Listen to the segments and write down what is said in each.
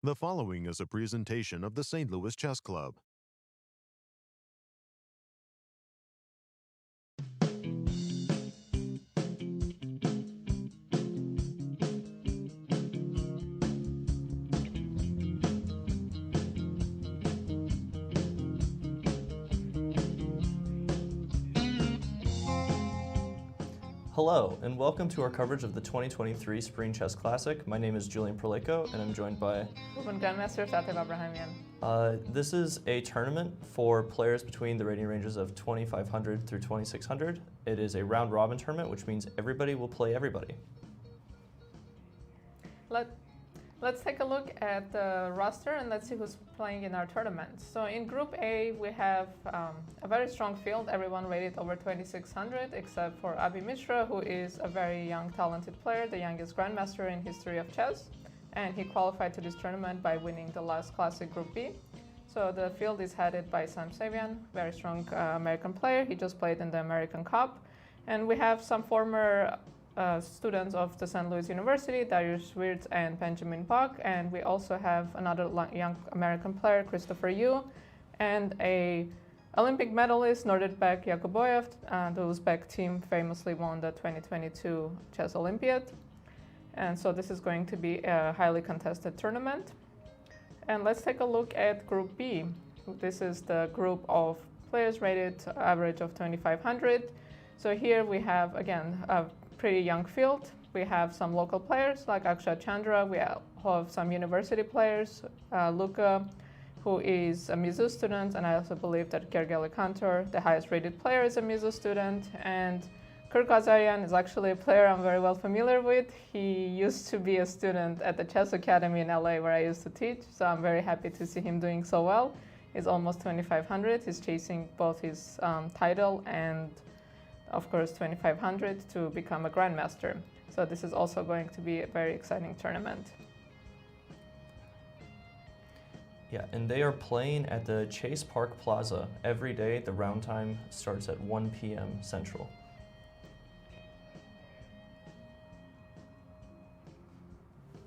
The following is a presentation of the St. Louis Chess Club. Hello, and welcome to our coverage of the 2023 Spring Chess Classic. My name is Julian Proleiko, and I'm joined by Grandmasters Tatev Abrahamyan. This is a tournament for players between the rating ranges of 2,500 through 2,600. It is a round-robin tournament, which means everybody will play everybody. Let's take a look at the roster and let's see who's playing in our tournament. So in Group A, we have a very strong field, everyone rated over 2,600, except for Abhi Mishra, who is a very young, talented player, the youngest grandmaster in history of chess. And he qualified to this tournament by winning the last Classic Group B. So the field is headed by Sevian, very strong American player. He just played in the American Cup. And we have some former students of the St. Louis University, Dariusz Swiercz and Benjamin Bach, and we also have another young American player, Christopher Yu, and a Olympic medalist, Nodirbek Yakubboev. The Uzbek team famously won the 2022 Chess Olympiad. And so this is going to be a highly contested tournament. And let's take a look at Group B. This is the group of players rated average of 2,500. So here we have, again, a pretty young field. We have some local players like Akshat Chandra. We have some university players, Luka, who is a Mizu student, and I also believe that Gergely Kantor, the highest rated player, is a Mizu student. And Kirk Ghazarian is actually a player I'm very well familiar with. He used to be a student at the Chess Academy in LA where I used to teach, so I'm very happy to see him doing so well. He's almost 2,500. He's chasing both his title and of course 2,500 to become a grandmaster. So this is also going to be a very exciting tournament. Yeah, and they are playing at the Chase Park Plaza every day. The round time starts at 1 p.m. Central.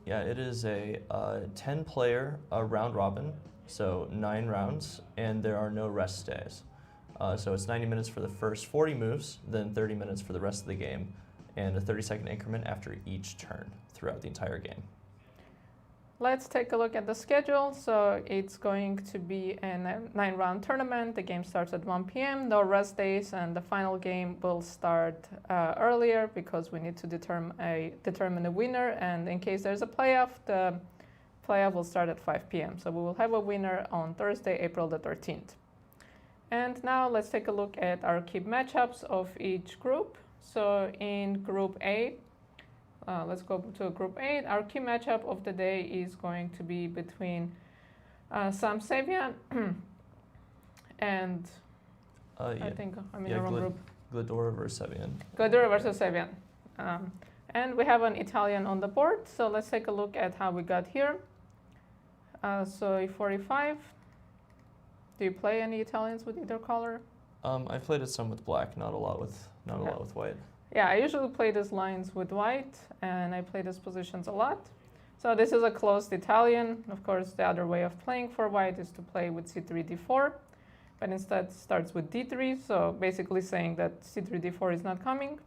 Yeah, it is a 10-player round robin, so 9 rounds, and there are no rest days. So it's 90 minutes for the first 40 moves, then 30 minutes for the rest of the game, and a 30-second increment after each turn throughout the entire game. Let's take a look at the schedule. So it's going to be a 9-round tournament. The game starts at 1 p.m., no rest days, and the final game will start earlier because we need to determine a winner. And in case there's a playoff, the playoff will start at 5 p.m. So we will have a winner on Thursday, April the 13th. And now let's take a look at our key matchups of each group. So in Group A, let's go to Group 8. Our key matchup of the day is going to be between Sevian and I think I'm in the wrong group. Gledura versus Sevian. Gledura versus Sevian. And we have an Italian on the board. So let's take a look at how we got here. So E45. Do you play any Italians with either color? I've played it some with black, not a lot with white. Yeah, I usually play these lines with white, and I play these positions a lot. So this is a closed Italian. Of course, the other way of playing for white is to play with C3, D4, but instead starts with D3, so basically saying that C3, D4 is not coming.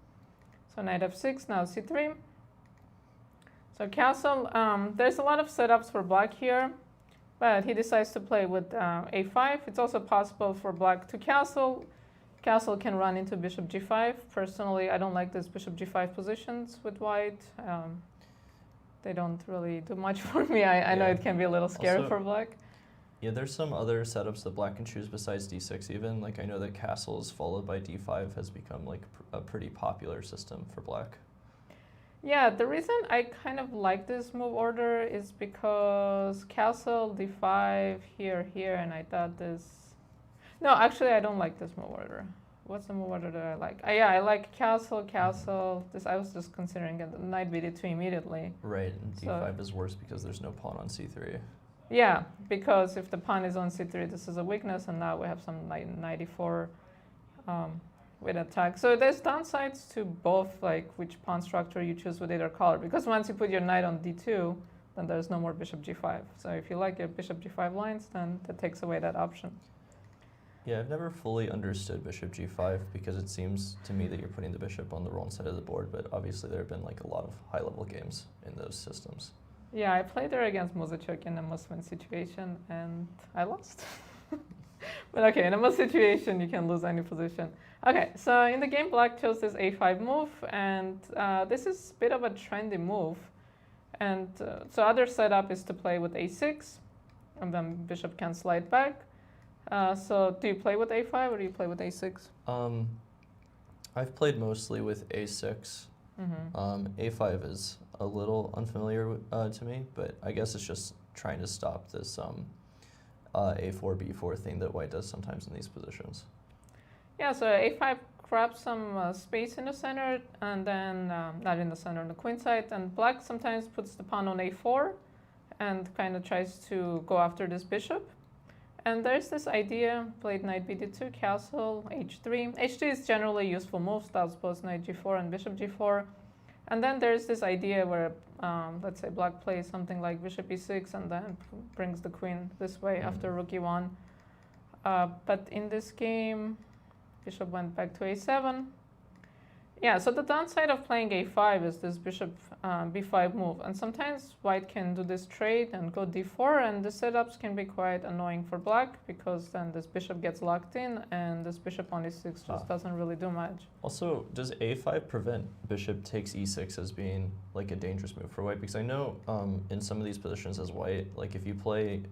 So knight F6, now C3. So castle, there's a lot of setups for black here. But he decides to play with A5. It's also possible for black to castle. Castle can run into bishop G5. Personally, I don't like these bishop G5 positions with white. They don't really do much for me. I know it can be a little scary for black. Yeah, there's some other setups that black can choose besides D6 even. Like I know that castles followed by D5 has become like a pretty popular system for black. Yeah, the reason I kind of like this move order is because castle, d5, here, and I thought this... No, actually, I don't like this move order. What's the move order that I like? Yeah, I like castle. This I was just considering it, knight bd2 immediately. Right, and d5 is worse because there's no pawn on c3. Yeah, because if the pawn is on c3, this is a weakness, and now we have some knight e4 with attack. So there's downsides to both, like which pawn structure you choose with either color. Because once you put your knight on d2, then there's no more bishop g5. So if you like your bishop g5 lines, then that takes away that option. Yeah, I've never fully understood bishop g5 because it seems to me that you're putting the bishop on the wrong side of the board, but obviously there have been like a lot of high-level games in those systems. Yeah, I played there against Muzichuk in a must-win situation, and I lost. But okay, in a must situation, you can lose any position. Okay, so in the game, black chose this a5 move, and this is a bit of a trendy move. And so other setup is to play with a6, and then bishop can slide back. So do you play with a5 or do you play with a6? I've played mostly with a6. A5 is a little unfamiliar to me, but I guess it's just trying to stop this a4, b4 thing that white does sometimes in these positions. Yeah, so a5 grabs some space in the center, and then not in the center, on the queen side, and black sometimes puts the pawn on a4 and kind of tries to go after this bishop. And there's this idea, played knight bd2, castle, h3. h3 is generally a useful move, stops both knight g4 and bishop g4. And then there's this idea where, let's say, black plays something like bishop e6 and then brings the queen this way after rook e1. But in this game, bishop went back to a7. Yeah, so the downside of playing a5 is this bishop b5 move. And sometimes white can do this trade and go d4, and the setups can be quite annoying for black because then this bishop gets locked in and this bishop on e6 just doesn't really do much. Also, does a5 prevent bishop takes e6 as being like a dangerous move for white? Because I know in some of these positions as white, like if you play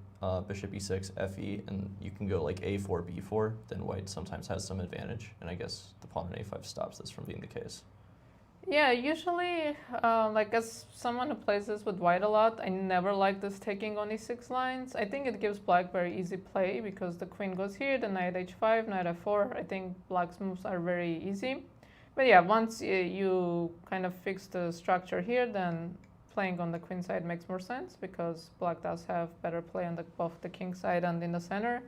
bishop e6, fe, and you can go like a4, b4, then white sometimes has some advantage. And I guess the pawn on a5 stops this from being the case. Yeah, usually, like as someone who plays this with white a lot, I never like this taking on e6 lines. I think it gives black very easy play because the queen goes here, the knight h5, knight f4. I think black's moves are very easy. But yeah, once you kind of fix the structure here, then playing on the queen side makes more sense because black does have better play on both the king side and in the center.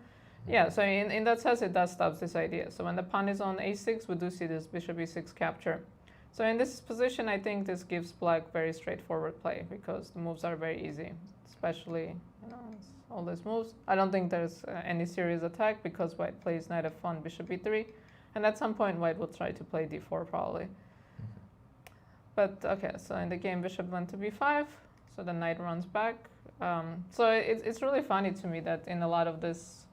Yeah, so in that sense, it does stop this idea. So when the pawn is on a6, we do see this bishop e6 capture. So in this position, I think this gives black very straightforward play because the moves are very easy, especially all these moves. I don't think there's any serious attack because white plays knight f1, bishop e3, and at some point white will try to play d4 probably. But okay, so in the game, bishop went to b5, so the knight runs back. So it's really funny to me that in a lot of this,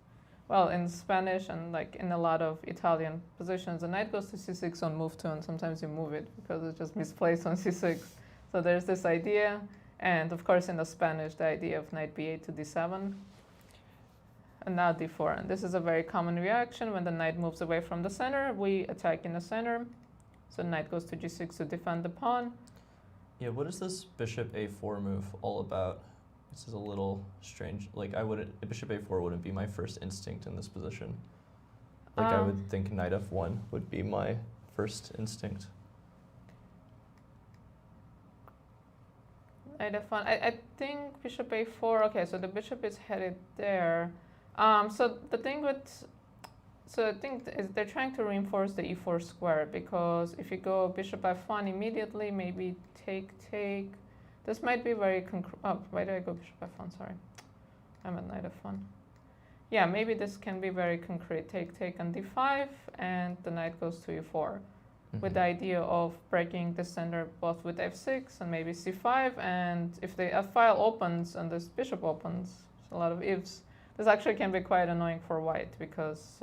well, in Spanish and like in a lot of Italian positions, the knight goes to c6 on move 2, and sometimes you move it because it's just misplaced on c6. So there's this idea, and of course in the Spanish, the idea of knight b8 to d7, and now d4. And this is a very common reaction. When the knight moves away from the center, we attack in the center. So knight goes to g6 to defend the pawn. Yeah, what is this bishop a4 move all about? This is a little strange. Like bishop a4 wouldn't be my first instinct in this position. Like I would think knight f1 would be my first instinct. Knight f1, I think bishop a4, okay, so the bishop is headed there. So the thing with, so I think is they're trying to reinforce the e4 square because if you go bishop f1 immediately, maybe take. This might be very oh, why did I go bishop f1? Sorry, I'm at knight f1. Yeah, maybe this can be very concrete. Take on d5, and the knight goes to e4, with the idea of breaking the center both with f6 and maybe c5. And if the f file opens and this bishop opens, a lot of ifs. This actually can be quite annoying for white because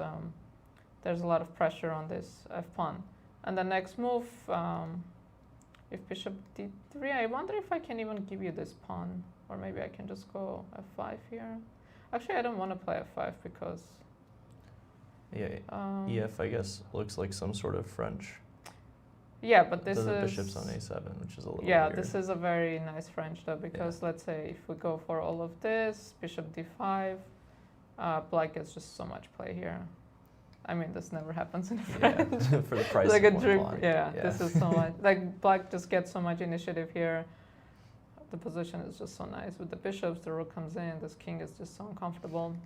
there's a lot of pressure on this f pawn. And the next move. If bishop d3, I wonder if I can even give you this pawn, or maybe I can just go f5 here. Actually, I don't want to play f5 because... Yeah, ef, I guess, looks like some sort of French. Yeah, but this is... The bishop's on a7, which is a little Yeah, weird. this is a very nice French though, because let's say if we go for all of this, bishop d5, black gets just so much play here. I mean, this never happens in French. Yeah, for the price like of a one drip. pawn. Yeah, this is so much. Like black just gets so much initiative here. The position is just so nice with the bishops. The rook comes in. This king is just so uncomfortable.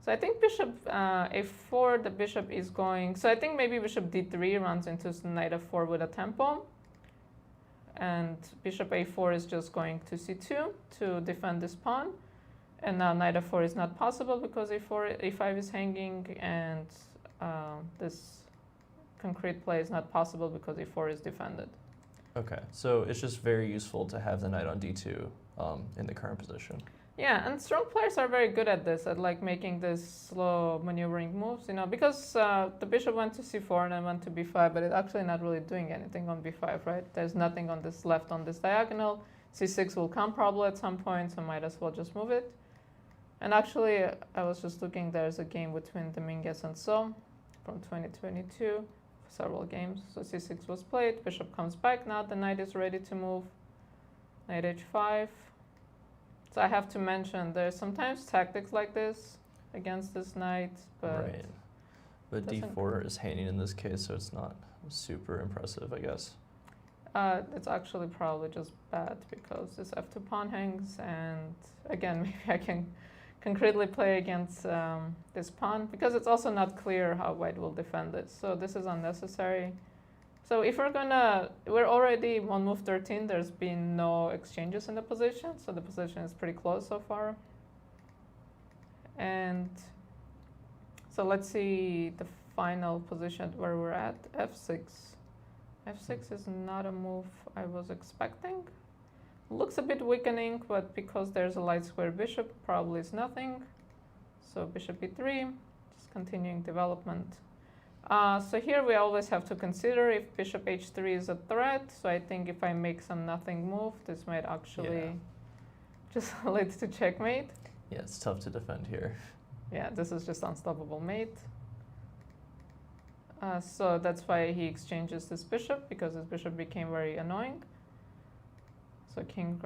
So I think bishop a4. The bishop is going. So I think maybe bishop d3 runs into knight f4 with a tempo. and bishop a4 is just going to c2 to defend this pawn. And now knight f4 is not possible because a5 is hanging, and this concrete play is not possible because a4 is defended. Okay, so it's just very useful to have the knight on d2 in the current position. Yeah, and strong players are very good at this, at like making this slow maneuvering moves, you know, because the bishop went to c4 and then went to b5, but it's actually not really doing anything on b5, right? There's nothing on this left on this diagonal. c6 will come probably at some point, so might as well just move it. And actually, I was just looking, there's a game between Dominguez and So from 2022, several games. So c6 was played, bishop comes back, now the knight is ready to move. Knight h5. So I have to mention, there's sometimes tactics like this against this knight, but... Right. But d4 is hanging in this case, so it's not super impressive, I guess. It's actually probably just bad because this f2 pawn hangs, and again, maybe I can concretely play against this pawn, because it's also not clear how white will defend it. So this is unnecessary. So if we're already on move 13, there's been no exchanges in the position, so the position is pretty close so far. And so let's see the final position where we're at, f6. f6 is not a move I was expecting. Looks a bit weakening, but because there's a light square bishop, probably is nothing. So bishop e3, just continuing development. So here we always have to consider if bishop h3 is a threat. So I think if I make some nothing move, this might actually just lead to checkmate. Yeah, it's tough to defend here. Yeah, this is just unstoppable mate. So that's why he exchanges this bishop, because this bishop became very annoying. So king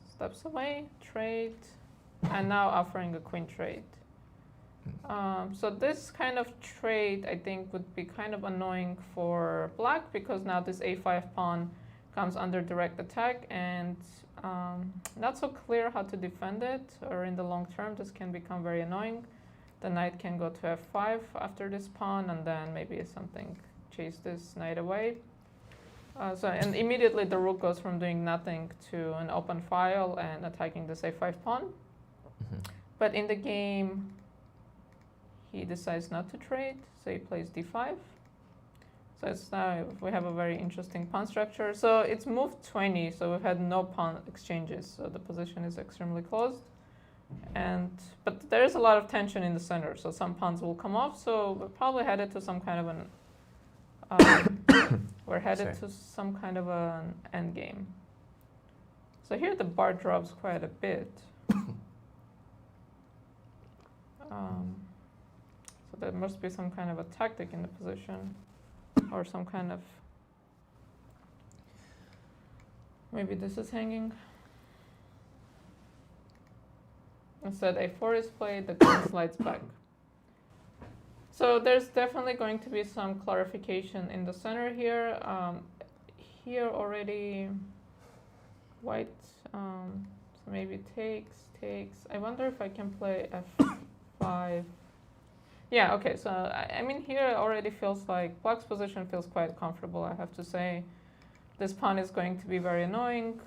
steps away, trade, and now offering a queen trade. So this kind of trade, I think, would be kind of annoying for black, because now this a5 pawn comes under direct attack, and not so clear how to defend it, or in the long term this can become very annoying. The knight can go to f5 after this pawn, and then maybe something chase this knight away. And immediately the rook goes from doing nothing to an open file and attacking this a5 pawn. But in the game, he decides not to trade, so he plays d5. So it's now we have a very interesting pawn structure. So it's move 20, so we've had no pawn exchanges, so the position is extremely closed. But there is a lot of tension in the center, so some pawns will come off. So we're probably headed to some kind of an some kind of an end game. So here the bar drops quite a bit. So there must be some kind of a tactic in the position, or some kind of, maybe this is hanging. Instead a4 is played, the queen slides back. So there's definitely going to be some clarification in the center here. Here already white, so maybe takes. I wonder if I can play f5. Yeah, okay, so I mean here it already feels like black's position feels quite comfortable, I have to say. This pawn is going to be very annoying.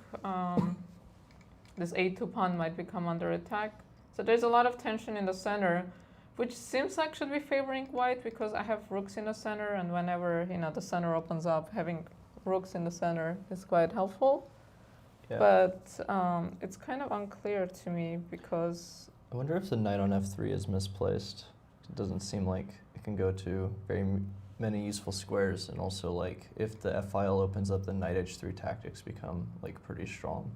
This a2 pawn might become under attack. So there's a lot of tension in the center, which seems like should be favoring white, because I have rooks in the center, and whenever the center opens up, having rooks in the center is quite helpful. Yeah. But it's kind of unclear to me, because I wonder if the knight on f3 is misplaced. It doesn't seem like it can go to very many useful squares, and also like if the f file opens up, the knight h3 tactics become like pretty strong.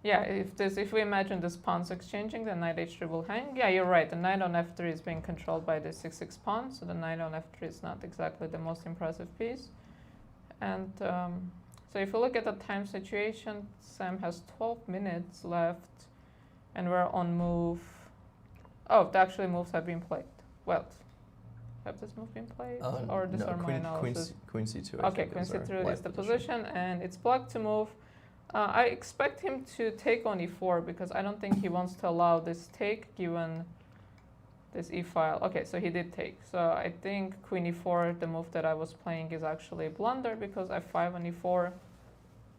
Yeah, if we imagine this pawns exchanging, the knight h3 will hang. Yeah, you're right. The knight on f3 is being controlled by the 6-6 pawn, so the knight on f3 is not exactly the most impressive piece. And so if you look at the time situation, Sam has 12 minutes left, and we're on move. Oh, actually moves have been played. Well, have this move been played? Or this are my analysis? Queen c2. Okay, queen c2 is the position, and it's black to move. I expect him to take on e4, because I don't think he wants to allow this take given this e-file. Okay, so he did take. So I think queen e4, the move that I was playing, is actually a blunder, because f5 and e4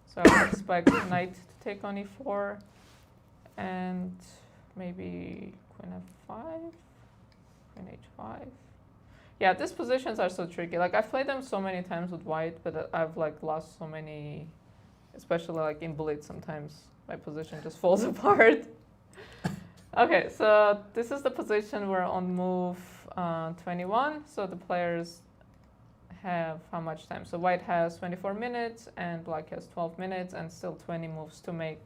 So I would expect knight to take on e4 and maybe queen f5, queen h5. Yeah, these positions are so tricky. Like I've played them so many times with white, but I've like lost so many, especially like in blitz. Sometimes my position just falls apart. Okay, so this is the position we're on move 21. So the players have how much time? So white has 24 minutes and black has 12 minutes and still 20 moves to make.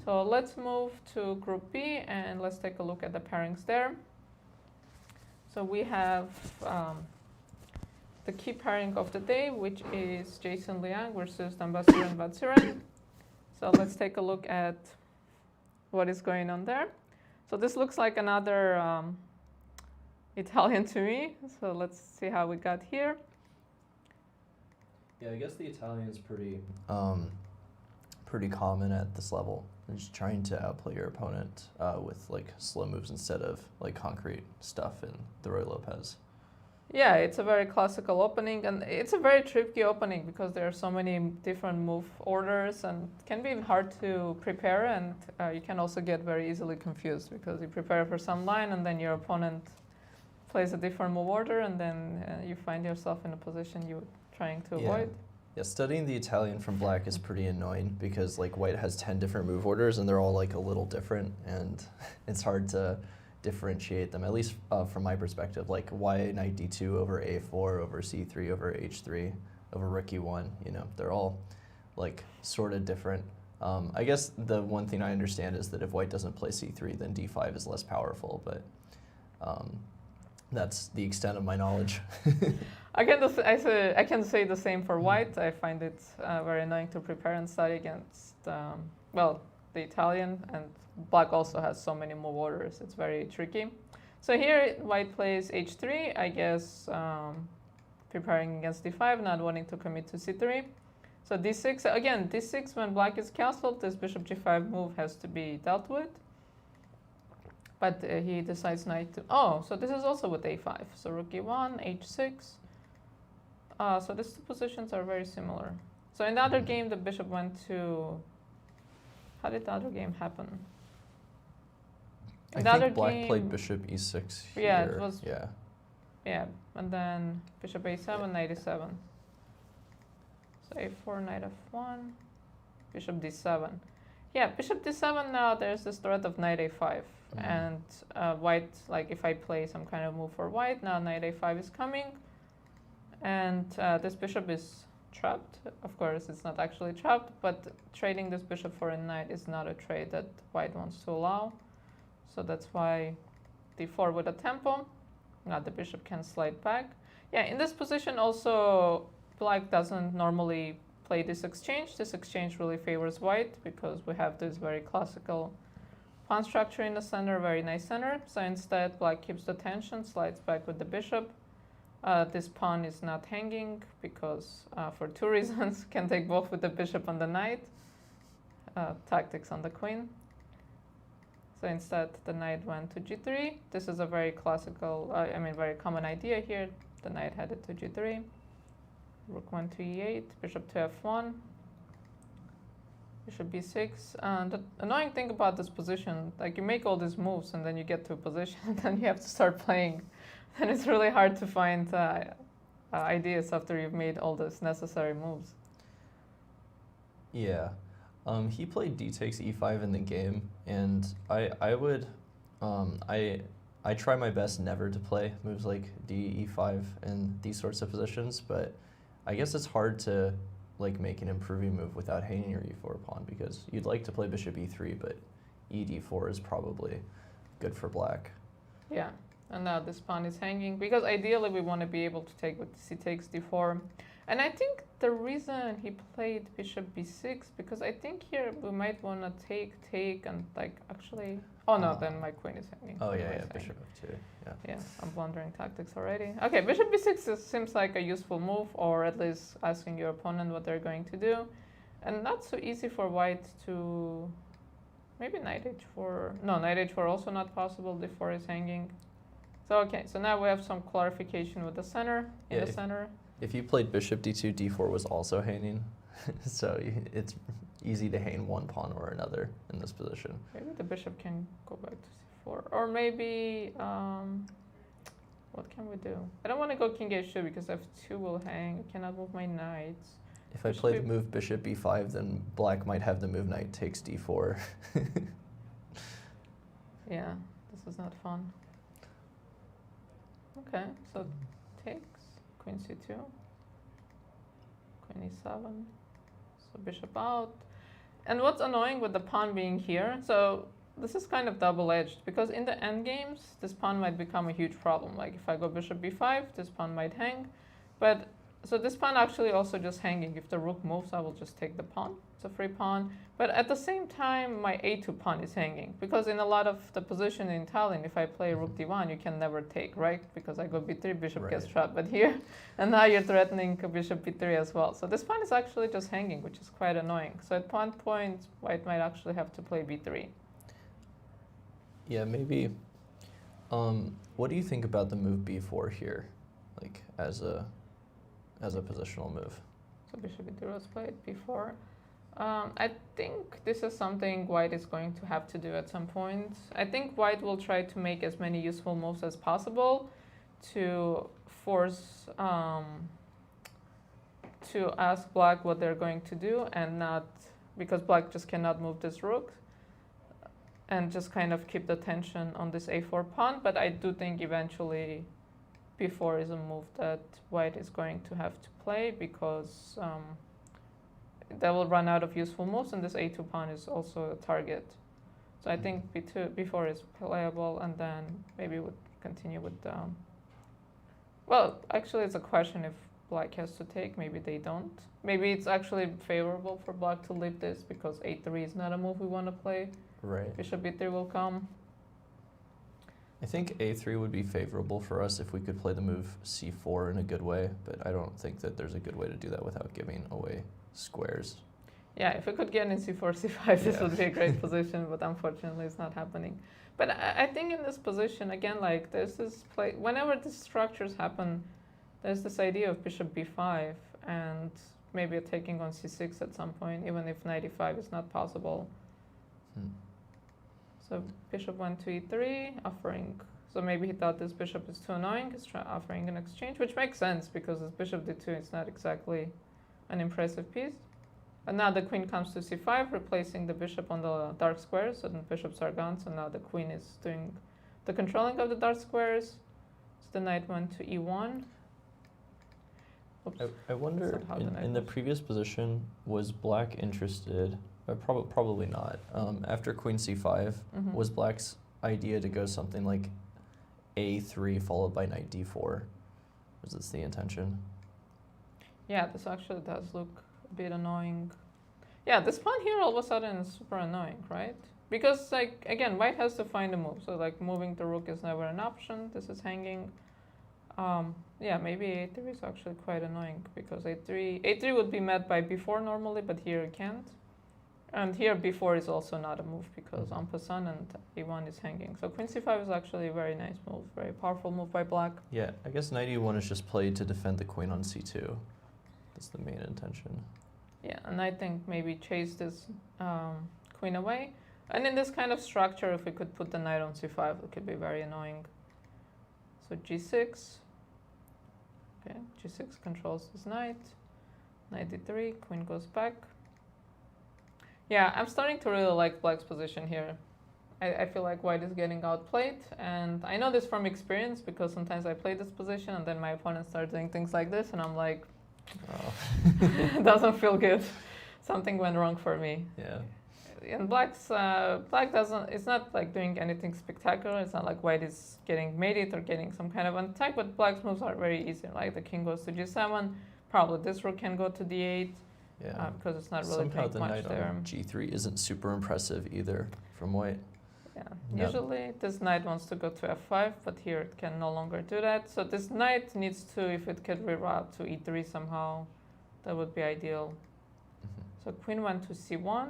So let's move to Group B and let's take a look at the pairings there. So we have the key pairing of the day, which is Jason Liang versus Dambasuren Batsuren. So let's take a look at what is going on there. So this looks like another Italian to me. So let's see how we got here. Yeah, I guess the Italian is pretty common at this level. You're just trying to outplay your opponent with like slow moves instead of like concrete stuff in the Roy Lopez. Yeah, it's a very classical opening, and it's a very tricky opening because there are so many different move orders, and it can be hard to prepare, and you can also get very easily confused because you prepare for some line and then your opponent plays a different move order, and then you find yourself in a position you're trying to avoid. Yeah, studying the Italian from black is pretty annoying because like white has 10 different move orders and they're all like a little different, and it's hard to differentiate them, at least from my perspective. Like why knight d2 over a4 over c3 over h3 over rook e1, you know, they're all like sort of different. I guess the one thing I understand is that if white doesn't play c3, then d5 is less powerful, but that's the extent of my knowledge. I can say the same for white. I find it very annoying to prepare and study against, well, the Italian, and black also has so many move orders. It's very tricky. So here white plays h3, I guess preparing against d5, not wanting to commit to c3. So d6, again, d6 when black is castled, this bishop g5 move has to be dealt with. But he decides knight to, oh, so this is also with a5. So rook e1, h6. So these two positions are very similar. So in the other game, the bishop went to, how did the other game happen? I think black played bishop e6 here. Yeah, it was, yeah, and then bishop a7, knight e7. So a4, knight f1, bishop d7. Yeah, bishop d7 now, there's this threat of knight a5. And white, like if I play some kind of move for white, now knight a5 is coming. And this bishop is trapped. Of course, it's not actually trapped, but trading this bishop for a knight is not a trade that white wants to allow. So that's why d4 with a tempo. Now the bishop can slide back. Yeah, in this position also, black doesn't normally play this exchange. This exchange really favors white because we have this very classical pawn structure in the center, very nice center. So instead, black keeps the tension, slides back with the bishop. This pawn is not hanging because for two reasons. Can take both with the bishop and the knight. Tactics on the queen. So instead, the knight went to g3. This is a very classical, very common idea here. The knight headed to g3. Rook went to e8, bishop to f1. Bishop b6. And the annoying thing about this position, like you make all these moves and then you get to a position and then you have to start playing. And it's really hard to find ideas after you've made all these necessary moves. Yeah. He played d takes e5 in the game, and I try my best never to play moves like d e5 in these sorts of positions, but I guess it's hard to like make an improving move without hanging your e4 pawn, because you'd like to play bishop e3, but e d4 is probably good for black. Yeah, and now this pawn is hanging because ideally we want to be able to take with c takes d4. And I think the reason he played bishop b6, because I think here we might want to take and like actually, oh no, then my queen is hanging. Oh yeah, bishop f2, yeah. Yeah, I'm blundering tactics already. Okay, bishop b6 seems like a useful move, or at least asking your opponent what they're going to do. And not so easy for white to, maybe knight h4, no, knight h4 also not possible, d4 is hanging. So okay, so now we have some clarification with the center, in the center. If you played bishop d2, d4 was also hanging. So it's easy to hang one pawn or another in this position. Maybe the bishop can go back to c4. Or maybe, what can we do? I don't want to go king h2 because f2 will hang. I cannot move my knights. If I play the move bishop b5, then black might have the move knight takes d4. Yeah, this is not fun. Okay, so takes, queen c2, queen e7, so bishop out. And what's annoying with the pawn being here, so this is kind of double-edged, because in the endgames, this pawn might become a huge problem. Like if I go bishop b5, this pawn might hang. But so this pawn actually also just hanging. If the rook moves, I will just take the pawn. It's a free pawn. But at the same time, my a2 pawn is hanging. Because in a lot of the position in Tallinn, if I play rook d1, you can never take, right? Because I go b3, bishop gets trapped. But here, and now you're threatening bishop b3 as well. So this pawn is actually just hanging, which is quite annoying. So at one point, white might actually have to play b3. Yeah, maybe. What do you think about the move b4 here, like as a positional move? So bishop b3 was played b4. I think this is something white is going to have to do at some point. I think white will try to make as many useful moves as possible to force to ask black what they're going to do, and not because black just cannot move this rook, and just kind of keep the tension on this a4 pawn. But I do think eventually b4 is a move that white is going to have to play, because they will run out of useful moves, and this a2 pawn is also a target. So I think b4 is playable, and then maybe would continue with well, actually it's a question if black has to take. Maybe they don't. Maybe it's actually favorable for black to leave this, because a3 is not a move we want to play. Right. Bishop b3 will come. I think a3 would be favorable for us if we could play the move c4 in a good way, but I don't think that there's a good way to do that without giving away squares. Yeah, if we could get in c4, c5, this would be a great position, but unfortunately it's not happening. But I think in this position, again, like there's this play, whenever these structures happen, there's this idea of bishop b5 and maybe a taking on c6 at some point, even if knight e5 is not possible. So bishop went to e3, offering, so maybe he thought this bishop is too annoying, he's offering an exchange, which makes sense because this bishop d2 is not exactly an impressive piece. And now the queen comes to c5, replacing the bishop on the dark squares, so the bishops are gone, so now the queen is doing the controlling of the dark squares. So the knight went to e1. Oops. I wonder, in the previous position, was black interested, or probably not, after queen c5, was black's idea to go something like a3 followed by knight d4? Was this the intention? Yeah, this actually does look a bit annoying. Yeah, this pawn here all of a sudden is super annoying, right? Because, like, again, white has to find a move. So, like, moving the rook is never an option. This is hanging. Yeah, maybe a3 is actually quite annoying, because a3 would be met by b4 normally, but here it can't. And here b4 is also not a move, because en passant and e1 is hanging. So queen c5 is actually a very nice move, very powerful move by black. Yeah, I guess knight e1 is just played to defend the queen on c2. That's the main intention. Yeah, and I think maybe chase this queen away. And in this kind of structure, if we could put the knight on c5, it could be very annoying. So g6. Okay, g6 controls this knight. Knight d3, queen goes back. Yeah, I'm starting to really like black's position here. I feel like white is getting outplayed, and I know this from experience, because sometimes I play this position and then my opponent starts doing things like this, and I'm like, oh. It doesn't feel good. Something went wrong for me. Yeah. And black doesn't, it's not like doing anything spectacular. It's not like white is getting mated or getting some kind of an attack, but black's moves are very easy. Like the king goes to g7, probably this rook can go to d8. Yeah, because it's not really somehow the much knight there. on g3 isn't super impressive either from white. Yeah, no. Usually this knight wants to go to f5, but here it can no longer do that. So this knight needs to, if it could reroute to e3 somehow, that would be ideal. So queen went to c1,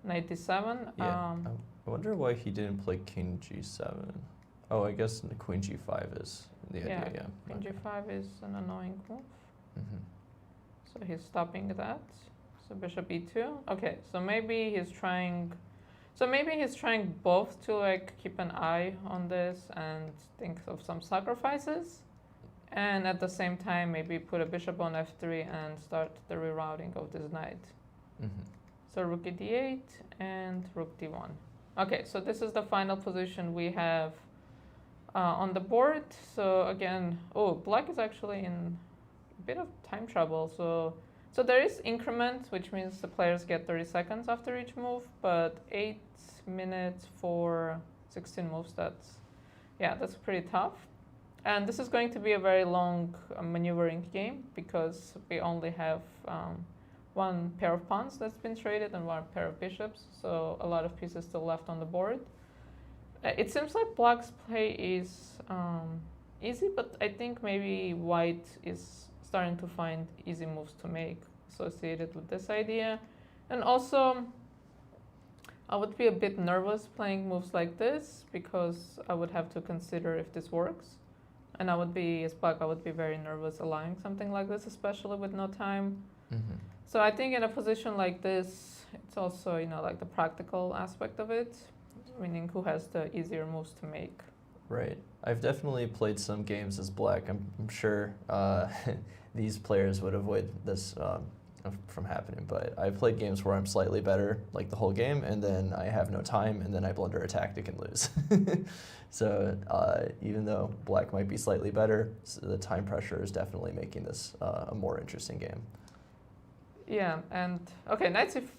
knight d7. Yeah, I wonder why he didn't play king g7. Oh, I guess the queen g5 is the idea, yeah. Queen g5 is an annoying move. So he's stopping that. So bishop e2. Okay, so maybe he's trying. So maybe he's trying both to like keep an eye on this and think of some sacrifices, and at the same time maybe put a bishop on f3 and start the rerouting of this knight. So rook e d8 and rook d1. Okay, so this is the final position we have on the board. So again, oh, black is actually in a bit of time trouble. So there is increment, which means the players get 30 seconds after each move, but 8 minutes for 16 moves, that's pretty tough. And this is going to be a very long maneuvering game because we only have one pair of pawns that's been traded and one pair of bishops, so a lot of pieces still left on the board. It seems like black's play is easy, but I think maybe white is starting to find easy moves to make associated with this idea. And also, I would be a bit nervous playing moves like this because I would have to consider if this works. And I would be, as black, I would be very nervous allowing something like this, especially with no time. So I think in a position like this, it's also, you know, like the practical aspect of it, meaning who has the easier moves to make. Right. I've definitely played some games as black. I'm sure these players would avoid this from happening, but I've played games where I'm slightly better, like the whole game, and then I have no time, and then I blunder a tactic and lose. So even though black might be slightly better, the time pressure is definitely making this a more interesting game. Yeah, and okay,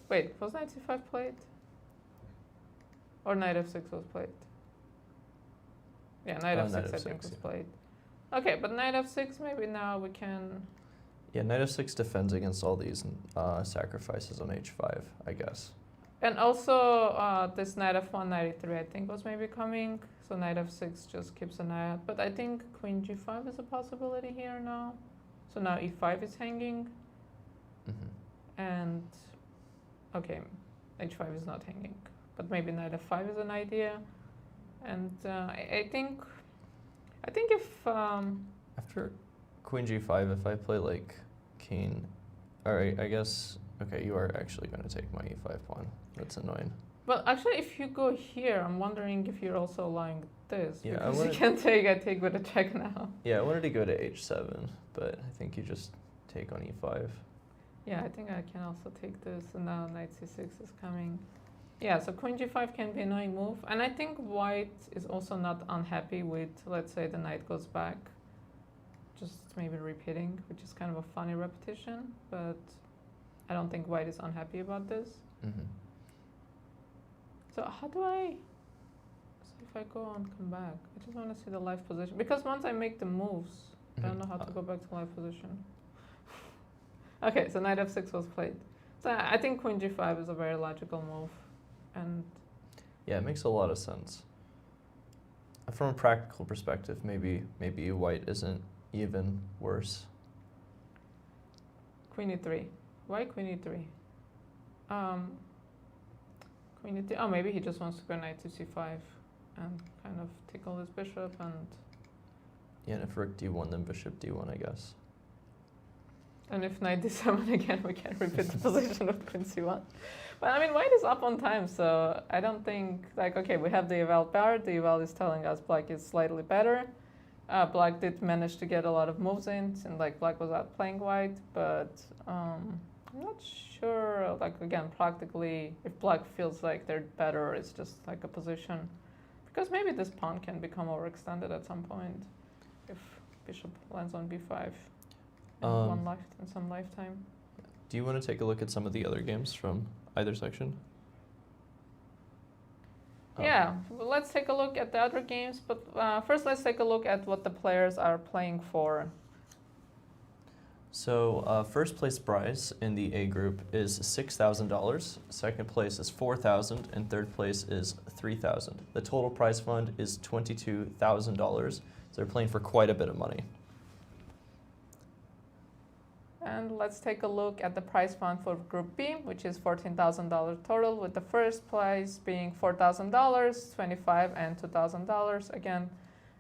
wait, was knight c5 played? Or knight f6 was played? Yeah, knight f6 I think was played. Okay, but knight f6, maybe now we can... Yeah, knight f6 defends against all these sacrifices on h5, I guess. And also this knight f1, knight e3 I think was maybe coming, so knight f6 just keeps an eye out. But I think queen g5 is a possibility here now. So now e5 is hanging. And, okay, h5 is not hanging, but maybe knight f5 is an idea. And I think if... After queen g5, if I play like king, alright, I guess, okay, you are actually going to take my e5 pawn. That's annoying. Well, actually, if you go here, I'm wondering if you're also allowing this. Yeah, because you can take, I take with a check now. Yeah, I wanted to go to h7, but I think you just take on e5. Yeah, I think I can also take this, and now knight c6 is coming. Yeah, so queen g5 can be an annoying move, and I think white is also not unhappy with, let's say, the knight goes back, just maybe repeating, which is kind of a funny repetition, but I don't think white is unhappy about this. So how do I, so if I go and come back, I just want to see the life position, because once I make the moves, I don't know how to go back to life position. Okay, so knight f6 was played. So I think queen g5 is a very logical move. And yeah, it makes a lot of sense. From a practical perspective, maybe white isn't even worse. Queen e3. Why queen e3? Queen e3. Oh, maybe he just wants to go knight to c5 and kind of tickle his bishop and... Yeah, and if rook d1, then bishop d1, I guess. And if knight d7 again, we can repeat the position of queen c1. But I mean, white is up on time, so I don't think, like, okay, we have the eval bar. The eval is telling us black is slightly better. Black did manage to get a lot of moves in, and like black was outplaying white, but I'm not sure, like, again, practically, if black feels like they're better, it's just like a position. Because maybe this pawn can become overextended at some point if bishop lands on b5. In some lifetime. Do you want to take a look at some of the other games from either section? Yeah, well, let's take a look at the other games, but first let's take a look at what the players are playing for. So first place prize in the A group is $6,000, second place is $4,000, and third place is $3,000. The total prize fund is $22,000, so they're playing for quite a bit of money. And let's take a look at the prize fund for Group B, which is $14,000 total, with the first prize being $4,000, $25,000, and $2,000. Again,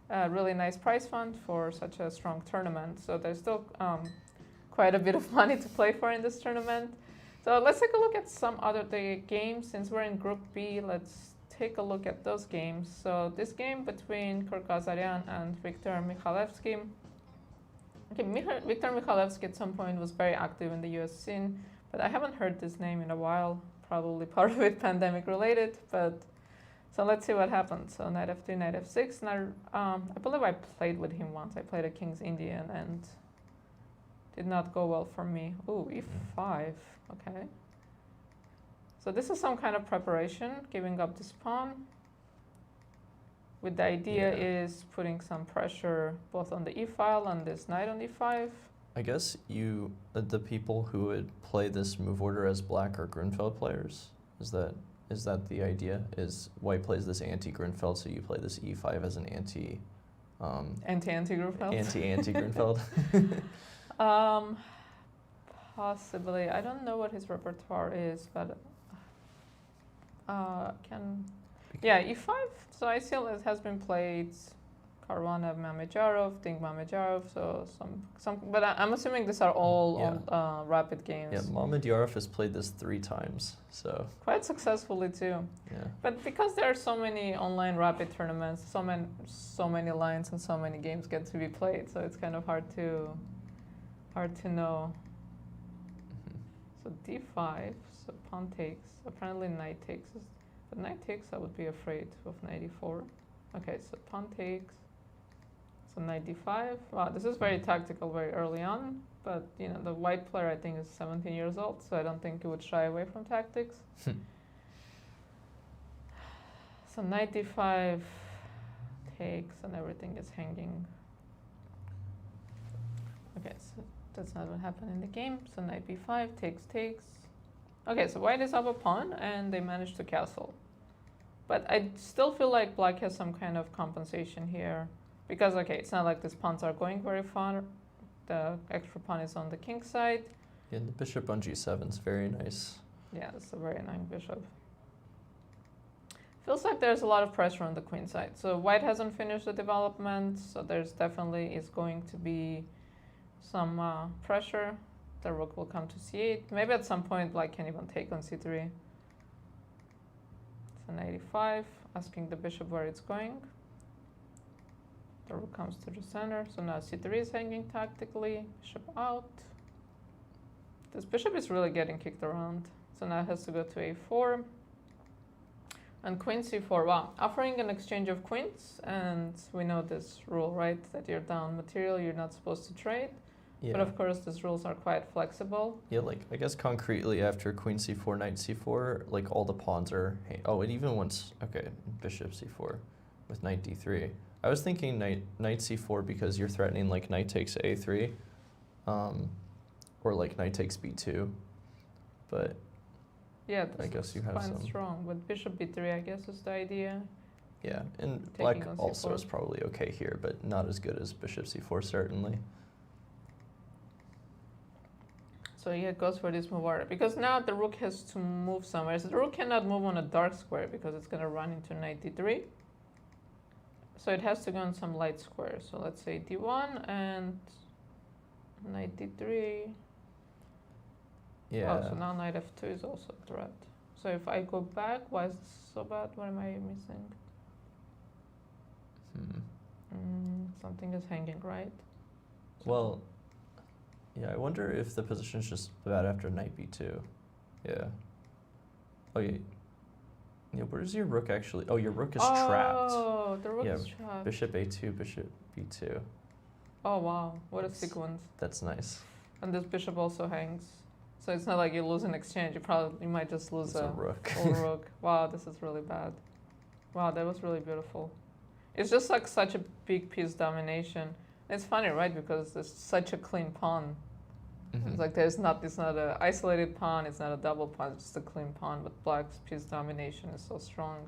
a really nice prize fund for such a strong tournament. So there's still quite a bit of money to play for in this tournament. So let's take a look at some other games. Since we're in Group B, let's take a look at those games. So this game between Kirk Ghazarian and Viktor Mikhalevski. Okay, Viktor Mikhalevski at some point was very active in the US scene, but I haven't heard this name in a while. Probably part of it pandemic related, but so let's see what happens. So knight f3, knight f6. Now, I believe I played with him once. I played a King's Indian and did not go well for me. Ooh, e5. Okay. So this is some kind of preparation, giving up this pawn. With the idea is putting some pressure both on the e-file and this knight on e5. I guess the people who would play this move order as black are Grunfeld players. Is that the idea? Is white plays this anti-Grunfeld, so you play this e5 as an anti-Grunfeld? Anti-Grunfeld? Possibly. I don't know what his repertoire is, but e5. So I see it has been played. Karwanev, Mamedyarov, Ding Mamedyarov. So some. But I'm assuming these are all on rapid games. Yeah, Mamedyarov has played this 3 times, so quite successfully too. Yeah. But because there are so many online rapid tournaments, so many lines and so many games get to be played, so it's kind of hard to know. So d5, so pawn takes. Apparently knight takes. But knight takes, I would be afraid of knight e4. Okay, so pawn takes. So knight d5. Wow, this is very tactical, very early on. But you know, the white player I think is 17 years old, so I don't think he would shy away from tactics. So knight d5 takes, and everything is hanging. Okay, so that's not what happened in the game. So knight b5 takes. Okay, so white is up a pawn, and they managed to castle. But I still feel like black has some kind of compensation here. Because, okay, it's not like these pawns are going very far. The extra pawn is on the king side. Yeah, the bishop on g7 is very nice. Yeah, it's a very nice bishop. Feels like there's a lot of pressure on the queen side. So white hasn't finished the development, so there's definitely is going to be some pressure. The rook will come to c8. Maybe at some point black can even take on c3. So knight e5, asking the bishop where it's going. The rook comes to the center, so now c3 is hanging tactically, bishop out. This bishop is really getting kicked around, so now it has to go to a4. And queen c4, wow, offering an exchange of queens, and we know this rule, right, that you're down material, you're not supposed to trade. Yeah. But of course, these rules are quite flexible. Yeah, like, I guess concretely after queen c4, knight c4, like all the pawns are, oh, it even wants, okay, bishop c4 with knight d3. I was thinking knight c4 because you're threatening like knight takes a3, or like knight takes b2, but yeah, I guess you have quite some strong. But bishop b3, I guess, is the idea. Yeah, and black also is probably okay here, but not as good as bishop c4 certainly. So yeah, it goes for this move order because now the rook has to move somewhere. So the rook cannot move on a dark square because it's going to run into knight d3. So it has to go on some light square. So let's say d1 and knight d3. Yeah. Oh, so now knight f2 is also a threat. So if I go back, why is this so bad? What am I missing? Something is hanging, right? So well, yeah, I wonder if the position is just bad after knight b2. Yeah. Oh, yeah. Yeah, where's your rook actually? Oh, your rook is trapped. Oh, the rook is trapped. Bishop a2, bishop b2. Oh, wow. What a sequence. That's nice. And this bishop also hangs. So it's not like you lose an exchange. You might just lose a rook. Rook. Wow, this is really bad. Wow, that was really beautiful. It's just like such a big piece domination. It's funny, right? Because there's such a clean pawn. It's like it's not an isolated pawn, it's not a double pawn, it's just a clean pawn, but black's piece domination is so strong.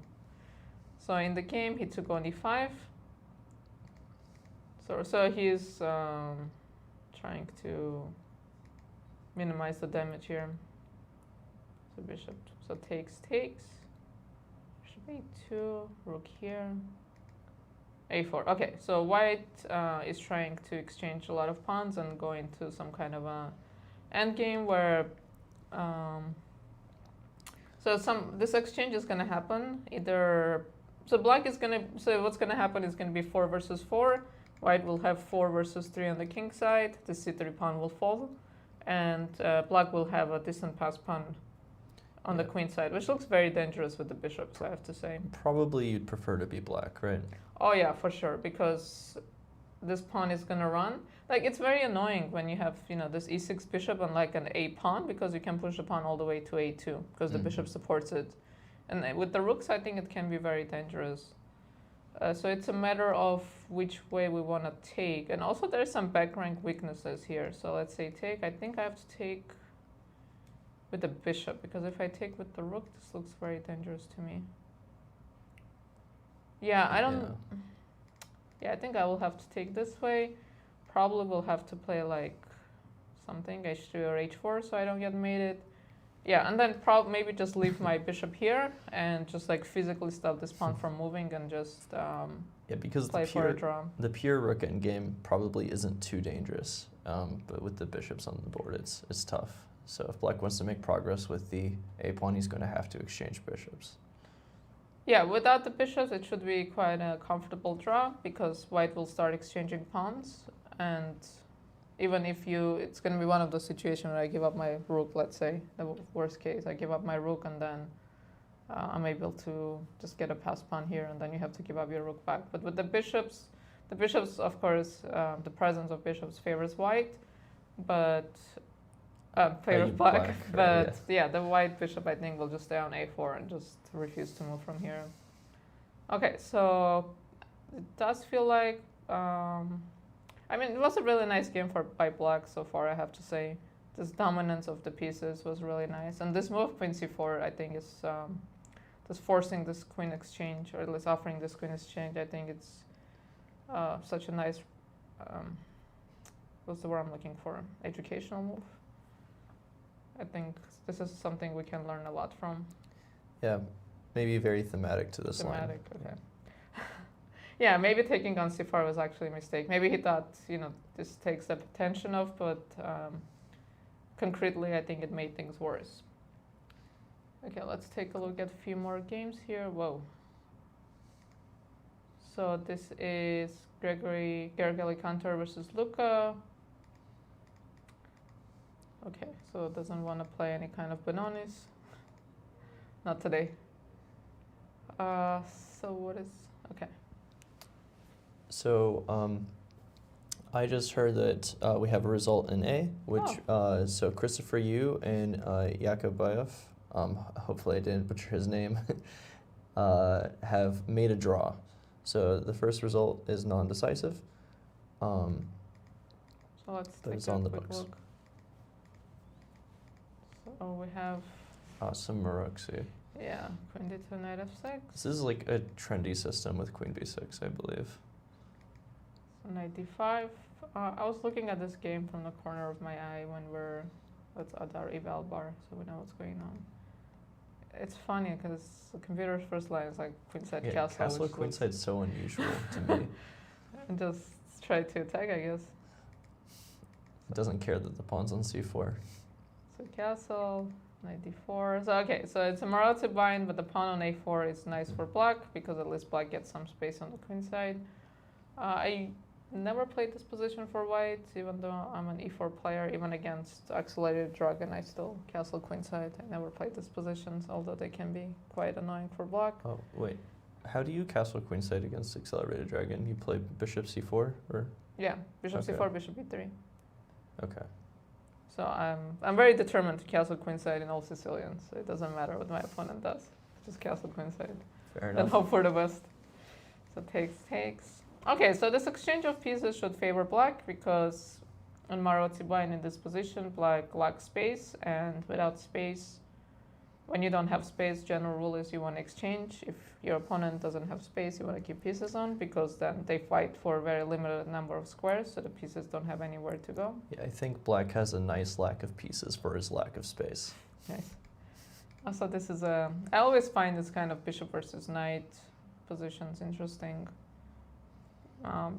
So in the game, he took on e5. So he's trying to minimize the damage here. So bishop, so takes. Bishop a2, rook here. a4. Okay, so white is trying to exchange a lot of pawns and go into some kind of a endgame where this exchange is going to happen either. So black is going to. So what's going to happen is going to be 4 versus 4. White will have 4 versus 3 on the king side. The c3 pawn will fall, and black will have a decent pass pawn on the queen side, which looks very dangerous with the bishops, I have to say. Probably you'd prefer to be black, right? Oh yeah, for sure, because this pawn is gonna run. Like, it's very annoying when you have, this e6 bishop on like an a pawn, because you can push the pawn all the way to a2 because the bishop supports it. And with the rooks, I think it can be very dangerous. So it's a matter of which way we want to take. And also there's some back rank weaknesses here. So let's say take. I think I have to take with the bishop, because if I take with the rook, this looks very dangerous to me. Yeah, I don't... Yeah, I think I will have to take this way. Probably will have to play like something, h3 or h4, so I don't get mated. Yeah, and then maybe just leave my bishop here and just like physically stop this pawn from moving and just because play for a draw. The pure rook endgame probably isn't too dangerous, but with the bishops on the board, it's tough. So if black wants to make progress with the a pawn, he's going to have to exchange bishops. Yeah, without the bishops, it should be quite a comfortable draw, because white will start exchanging pawns, and even if it's going to be one of those situations where I give up my rook, let's say, the worst case, I give up my rook and then I'm able to just get a pass pawn here, and then you have to give up your rook back. But with the bishops, of course, the presence of bishops favors white, but favors black. But yeah, the white bishop, I think, will just stay on a4 and just refuse to move from here. Okay, so it does feel like... I mean, it was a really nice game by black so far, I have to say. This dominance of the pieces was really nice. And this move, queen c4, I think is just forcing this queen exchange, or at least offering this queen exchange. I think it's such a nice, what's the word I'm looking for? Educational move. I think this is something we can learn a lot from. Yeah, maybe very thematic to this line. Thematic, okay. Yeah, maybe taking on c4 was actually a mistake. Maybe he thought, this takes the tension off, but concretely, I think it made things worse. Okay, let's take a look at a few more games here. Whoa. So this is Gergely Kantor versus Luka. Okay, so doesn't want to play any kind of Benonis. Not today. So what is... Okay. So I just heard that we have a result in A, which so Christopher Yu and Yakubboev, hopefully I didn't butcher his name, have made a draw. So the first result is non-decisive. So let's take it's on the quick books. look. So we have... Some Maroxi. Yeah, queen d2, knight f6. This is like a trendy system with queen b6, I believe. So knight d5. I was looking at this game from the corner of my eye when let's add our eval bar so we know what's going on. It's funny because the computer's first line is like queenside castle. Castle queenside is so unusual to me. And just try to attack, I guess. It doesn't care that the pawn's on c4. So castle, knight d4. So okay, so it's a Maroczy bind, but the pawn on a4 is nice for black because at least black gets some space on the queen side. I never played this position for white, even though I'm an e4 player. Even against accelerated dragon, I still castle queenside. I never played these positions, although they can be quite annoying for black. Oh, wait. How do you castle queenside against accelerated dragon? You play bishop c4, or? Yeah, bishop c4, bishop e3. Okay. So I'm very determined to castle queenside in all Sicilians. So it doesn't matter what my opponent does. Just castle queenside. Fair enough. And hope for the best. So takes. Okay, so this exchange of pieces should favor black because on Maroczy bind in this position, black lacks space, and without space, when you don't have space, general rule is you want to exchange. If your opponent doesn't have space, you want to keep pieces on because then they fight for a very limited number of squares, so the pieces don't have anywhere to go. Yeah, I think black has a nice lack of pieces for his lack of space. Nice. Also, this is I always find this kind of bishop versus knight positions interesting.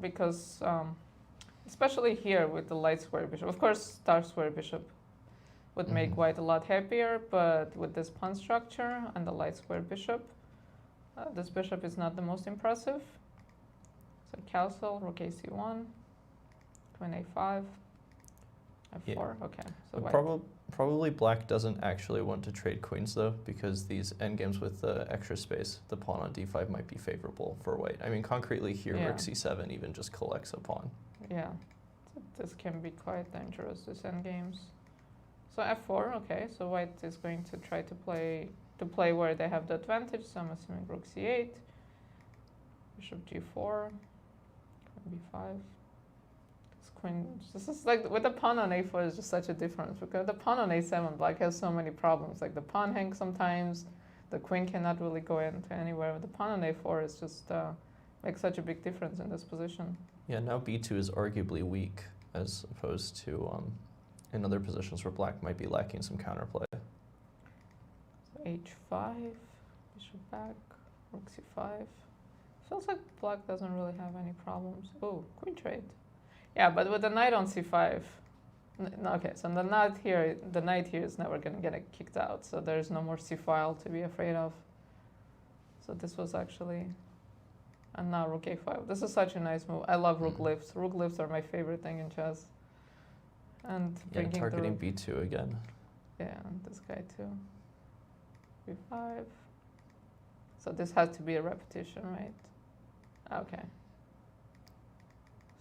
because especially here with the light square bishop. Of course, dark square bishop would make white a lot happier, but with this pawn structure and the light square bishop, this bishop is not the most impressive. So castle, rook ac1, queen a5, f4. Yeah. Okay, so white. Probably black doesn't actually want to trade queens though, because these endgames with the extra space, the pawn on d5 might be favorable for white. I mean, concretely here, rook c7 even just collects a pawn. Yeah, so this can be quite dangerous, this endgames. So f4, okay, so white is going to try to play where they have the advantage, so I'm assuming rook c8, bishop g4, queen b5. This is like with the pawn on a4 is just such a difference, because the pawn on a7 black has so many problems, like the pawn hangs sometimes, the queen cannot really go into anywhere. With the pawn on a4 is just makes such a big difference in this position. Yeah, now b2 is arguably weak as opposed to in other positions where black might be lacking some counterplay. So h5, bishop back, rook c5. Feels like black doesn't really have any problems. Oh, queen trade. Yeah, but with the knight on c5, okay, so the knight here is never going to get kicked out, so there's no more c file to be afraid of. So this was actually, and now rook a5. This is such a nice move. I love rook lifts. Rook lifts are my favorite thing in chess. And targeting b2 again. Yeah, and this guy too. b5. So this has to be a repetition, right? Okay.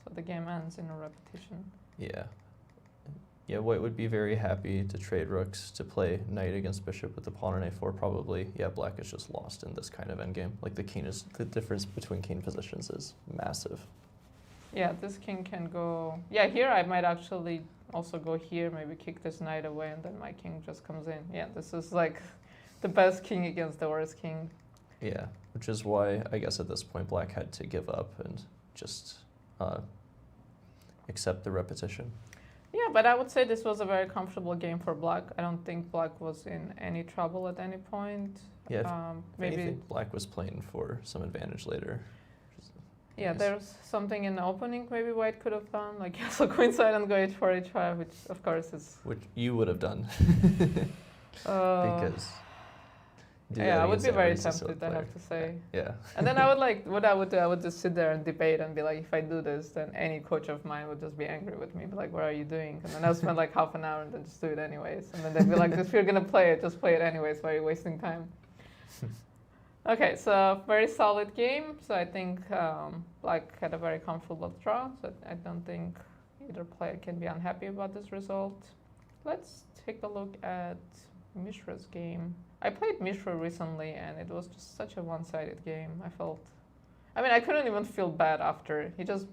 So the game ends in a repetition. Yeah. Yeah, white would be very happy to trade rooks to play knight against bishop with the pawn on a4 probably. Yeah, black is just lost in this kind of endgame. Like the difference between king positions is massive. Yeah, this king can go, yeah, here I might actually also go here, maybe kick this knight away, and then my king just comes in. Yeah, this is like the best king against the worst king. Yeah, which is why I guess at this point black had to give up and just accept the repetition. Yeah, but I would say this was a very comfortable game for black. I don't think black was in any trouble at any point. Yeah, maybe anything, black was playing for some advantage later. Yeah, nice. There's something in the opening maybe white could have done, like castle queenside and go h4, h5, which of course is... Which you would have done. Because... Yeah, I would be very tempted, I have to say. Yeah. And then I would what I would do, I would just sit there and debate and be like, if I do this, then any coach of mine would just be angry with me, be like, what are you doing? And then I would spend like half an hour and then just do it anyways. And then they'd be like, if you're going to play it, just play it anyways, why are you wasting time? Okay, so very solid game. So I think black had a very comfortable draw. So I don't think either player can be unhappy about this result. Let's take a look at Mishra's game. I played Mishra recently, and it was just such a one-sided game. I couldn't even feel bad after. He just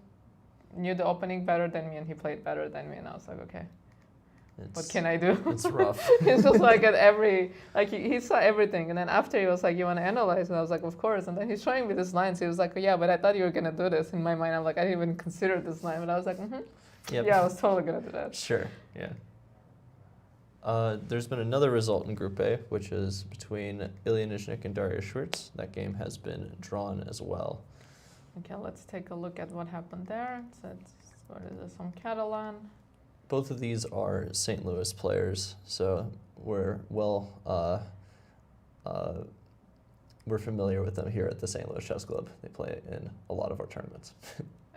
knew the opening better than me, and he played better than me, and I was like, okay, what can I do? It's rough. It's just like he saw everything, and then after he was like, you want to analyze? And I was like, of course. And then he's showing me this line, so he was like, oh, yeah, but I thought you were going to do this. In my mind, I'm like, I didn't even consider this line, but I was like, Yep. Yeah, I was totally going to do that. Sure, yeah. There's been another result in Group A, which is between Illia Nyzhnyk and Dariusz Swiercz. That game has been drawn as well. Okay, let's take a look at what happened there. So what is this, some Catalan? Both of these are St. Louis players, so we're familiar with them here at the St. Louis Chess Club. They play in a lot of our tournaments.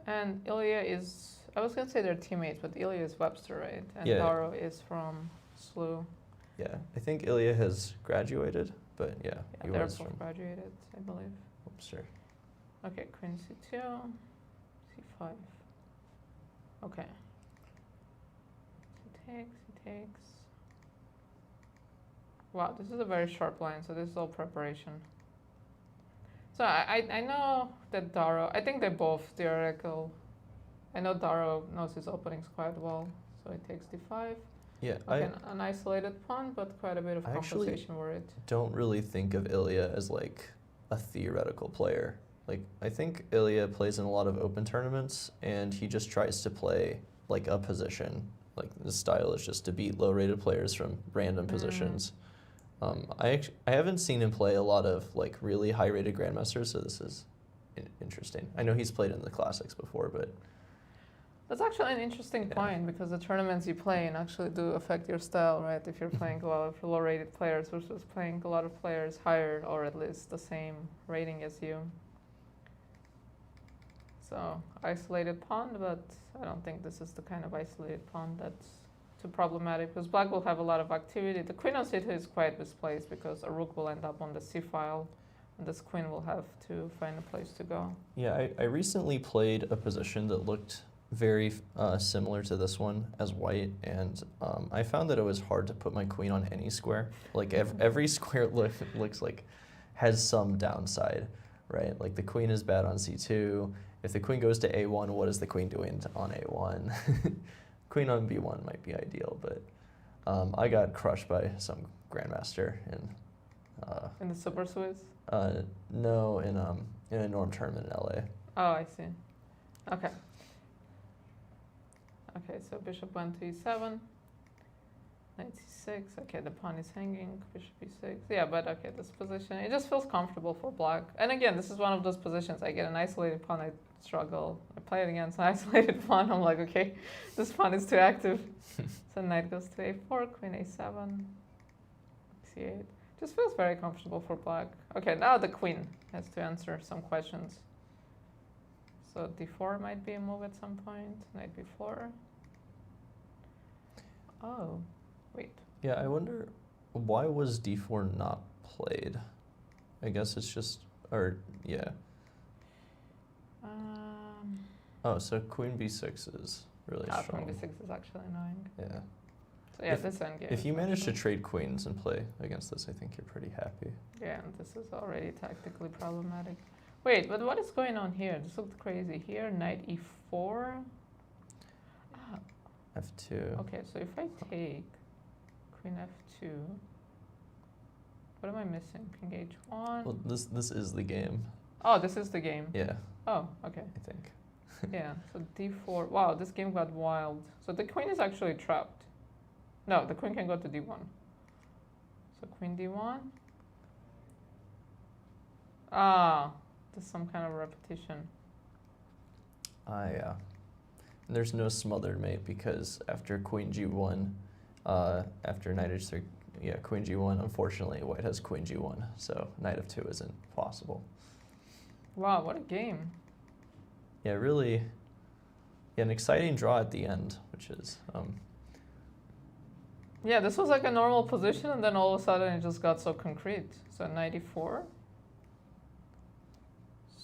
And Illia is, I was going to say they're teammates, but Illia is Webster, right? And yeah. Daro is from SLU. Yeah, I think Illia has graduated, but yeah he they're was both from graduated, I believe. Webster. Okay, queen c2, c5. Okay. He takes. Wow, this is a very sharp line, so this is all preparation. So I know that Daro, I think they're both theoretical. I know Daro knows his openings quite well, so he takes d5. Yeah, okay, an isolated pawn, but quite a bit of compensation for it. Don't really think of Illia as like a theoretical player. Like, I think Illia plays in a lot of open tournaments, and he just tries to play like a position. Like, his style is just to beat low-rated players from random positions. I haven't seen him play a lot of like really high-rated grandmasters, so this is interesting. I know he's played in the classics before, but That's actually an interesting point because the tournaments you play in actually do affect your style, right? If you're playing a lot of low-rated players versus playing a lot of players higher or at least the same rating as you. So isolated pawn, but I don't think this is the kind of isolated pawn that's too problematic because black will have a lot of activity. The queen on c2 is quite misplaced because a rook will end up on the c file and this queen will have to find a place to go. yeah, I recently played a position that looked very similar to this one as white, and I found that it was hard to put my queen on any square. Like every square looks like has some downside, right? Like the queen is bad on c2. If the queen goes to a1, what is the queen doing on a1? Queen on b1 might be ideal, but I got crushed by some grandmaster In the Super Swiss? No, in a norm tournament in LA. Oh, I see. Okay. Okay, so bishop went to e7, knight c6. Okay, the pawn is hanging, bishop e6. Yeah, but okay, this position, it just feels comfortable for black. And again, this is one of those positions. I get an isolated pawn, I struggle. I play it against an isolated pawn. I'm like, okay, this pawn is too active. So knight goes to a4, queen a7, c8. Just feels very comfortable for black. Okay, now the queen has to answer some questions. So d4 might be a move at some point. Knight b4. Oh, wait. Yeah, I wonder why was d4 not played? I guess it's just, or yeah. Oh, so queen b6 is really strong. Queen b6 is actually annoying. Yeah. So yeah, this endgame. If you is manage to actually- trade queens and play against this, I think you're pretty happy. Yeah, and this is already tactically problematic. Wait, but what is going on here? This looked crazy here. Knight e4. Ah, f2. okay, so if I take queen f2, what am I missing? King h1. Well, this is the game. Oh, this is the game. Yeah, Oh, okay. I think. Yeah, so d4. Wow, this game got wild. So the queen is actually trapped. No, the queen can go to d1. So queen d1. Ah, there's some kind of repetition. Ah, yeah. And there's no smothered mate because after queen g1, after knight h3, yeah, queen g1, unfortunately, white has queen g1, so knight f2 isn't possible. Wow, what a game. Yeah, really, yeah, an exciting draw at the end, which is, Yeah, this was like a normal position, and then all of a sudden it just got so concrete. So knight e4.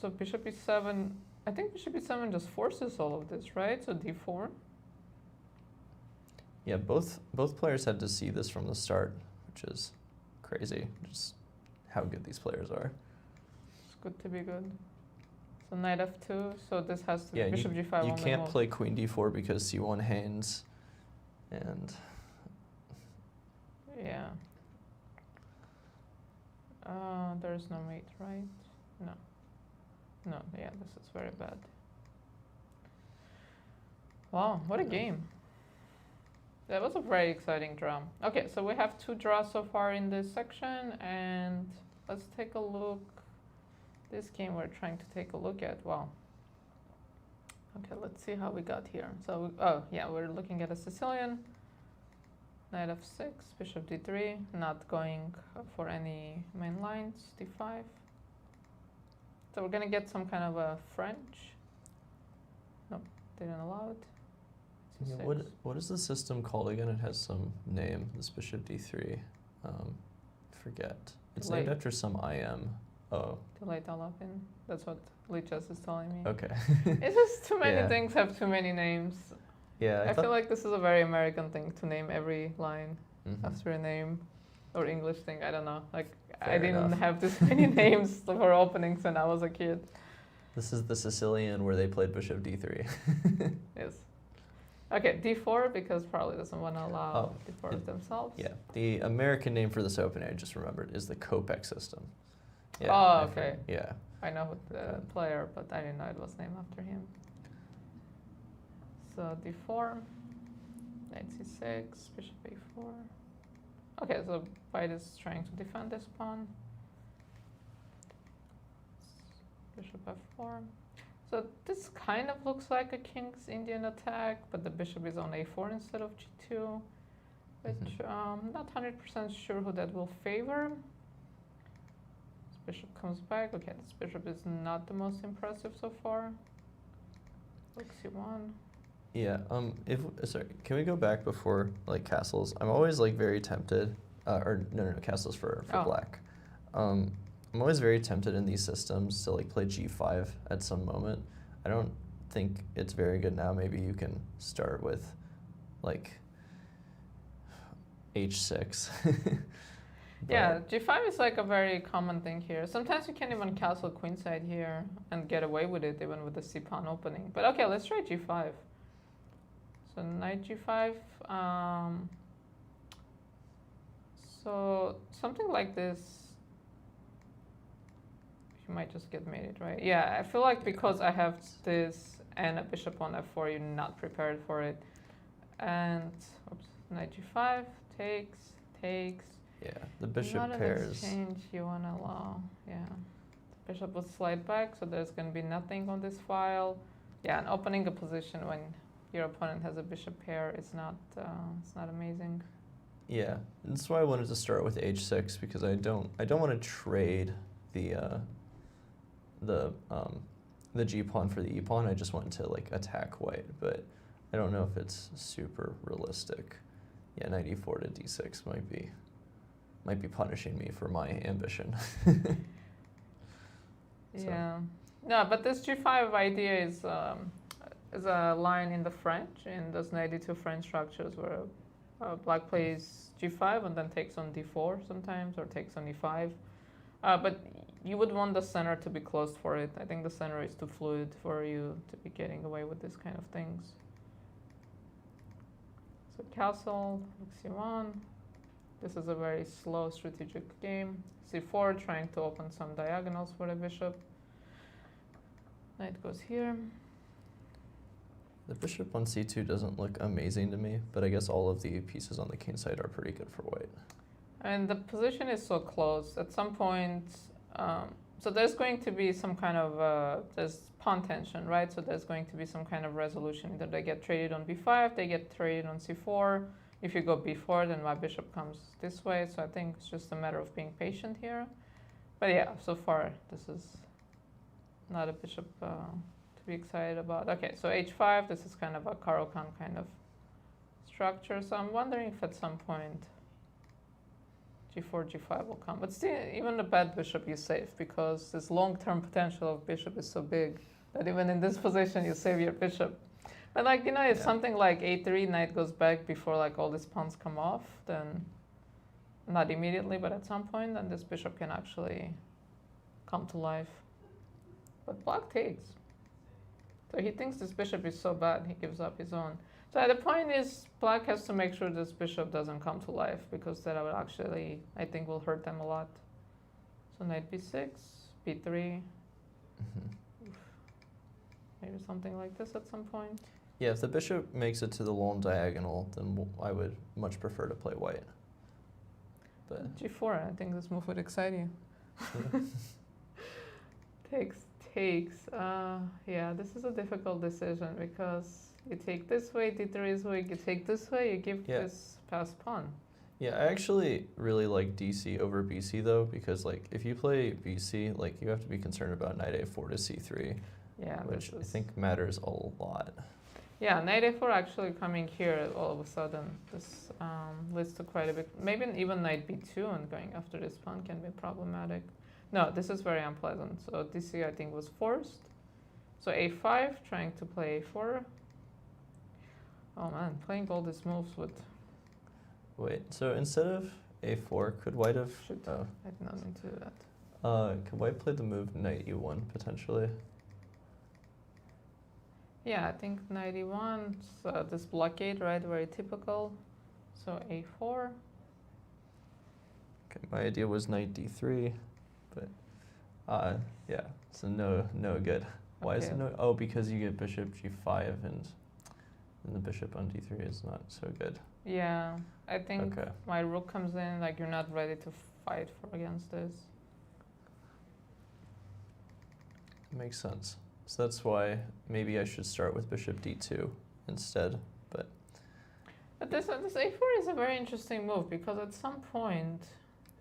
So bishop e7. I think bishop e7 just forces all of this, right? So d4. yeah, both players had to see this from the start, which is crazy, just how good these players are. It's good to be good. So knight f2. So this has to Yeah, bishop g5. you only can't move. play queen d4 because c1 hangs, and Yeah. There's no mate, right? No. No, yeah, this is very bad. Wow, what a game. That was a very exciting draw. Okay, so we have 2 draws so far in this section, and let's take a look. This game we're trying to take a look at. Wow. Okay, let's see how we got here. So, oh, yeah, we're looking at a Sicilian. Knight f6, bishop d3, not going for any main lines, d5. So we're gonna get some kind of a French. Nope, didn't allow it. yeah, C6. what is the system called again? It has some name, this bishop d3, forget. It's named Delayed. after some IM. Oh, Delayed Alapin. That's what Lichess is telling me. okay. It's just too many Yeah. things have too many names. Yeah, I feel like this is a very American thing to name every line Mhm. after a name, or English thing. I don't know. Like I Fair didn't enough. have this many names for openings when I was a kid. This is the Sicilian where they played bishop d3. Yes. Okay, d4 because probably doesn't want to allow Oh, d4 themselves. Yeah, the American name for this opening, I just remembered, is the Kopek system. Oh, I okay. forget. Yeah. I know the player, but I didn't know it was named after him. So d4, knight c6, bishop a4. Okay, so white is trying to defend this pawn. Bishop f4. So this kind of looks like a king's Indian attack, but the bishop is on a4 instead of g2, which not 100% sure who that will favor. This bishop comes back. Okay, this bishop is not the most impressive so far. Rook c1. Yeah. Sorry, can we go back before like castles? I'm always like very tempted, or no, castles for black. I'm always very tempted in these systems to like play g5 at some moment. I don't think it's very good now. Maybe you can start with like h6. Yeah, g5 is like a very common thing here. Sometimes you can't even castle queenside here and get away with it even with the c pawn opening. But okay, let's try g5. So knight g5. So something like this, you might just get mated, right? Yeah, I feel like because I have this and a bishop on f4, you're not prepared for it. And oops, knight g5 takes. Yeah, the bishop not pairs. An exchange you want to allow. Yeah, the bishop will slide back, so there's going to be nothing on this file. Yeah, and opening a position when your opponent has a bishop pair is not it's not amazing. Yeah, that's why I wanted to start with h6 because I don't want to trade the g pawn for the e pawn. I just want to like attack white, but I don't know if it's super realistic. Yeah, knight e4 to d6 might be punishing me for my ambition. Yeah, no, but this g5 idea is a line in the French, in those 92 French structures where black plays g5 and then takes on d4 sometimes, or takes on e5. But you would want the center to be closed for it. I think the center is too fluid for you to be getting away with this kind of things. So castle, c1. This is a very slow strategic game. c4, trying to open some diagonals for the bishop. Knight goes here. The bishop on c2 doesn't look amazing to me, but I guess all of the pieces on the king side are pretty good for white. And the position is so close. At some point, so there's going to be some kind of, there's pawn tension, right? So there's going to be some kind of resolution. Either they get traded on b5, they get traded on c4. If you go b4, then my bishop comes this way. So I think it's just a matter of being patient here. But yeah, so far, this is not a bishop to be excited about. Okay, so h5, this is kind of a Caro-Kann kind of structure. So I'm wondering if at some point g4, g5 will come. But still, even a bad bishop you save, because this long-term potential of bishop is so big that even in this position you save your bishop. But like, you know, if something like a3, knight goes back before like all these pawns come off, then not immediately, but at some point, then this bishop can actually come to life. But black takes. So he thinks this bishop is so bad, he gives up his own. So the point is, black has to make sure this bishop doesn't come to life, because that would actually, I think, will hurt them a lot. So knight b6, b3. Maybe something like this at some point. Yeah, if the bishop makes it to the lone diagonal, then I would much prefer to play white. But g4, I think this move would excite you. Takes. Yeah, this is a difficult decision, because you take this way, d3 is weak, you take this way, you give this passed pawn. Yeah, I actually really like DC over BC though, because like if you play BC, like you have to be concerned about knight a4 to c3, which I think matters a lot. Yeah, knight a4 actually coming here all of a sudden, this leads to quite a bit, maybe even knight b2 and going after this pawn can be problematic. No, this is very unpleasant. So DC, I think, was forced. So a5, trying to play a4. Oh man, playing all these moves would... Wait, so instead of a4, could white have... I did not mean to do that. Could white play the move knight e1, potentially? Yeah, I think knight e1, this blockade, right, very typical. So a4. Okay, my idea was knight d3. But, yeah, so no good. Why is it no? Oh, because you get bishop g5 and the bishop on d3 is not so good. Yeah, I think my rook comes in, like you're not ready to fight against this. Makes sense. So that's why maybe I should start with bishop d2 instead. But this a4 is a very interesting move because at some point,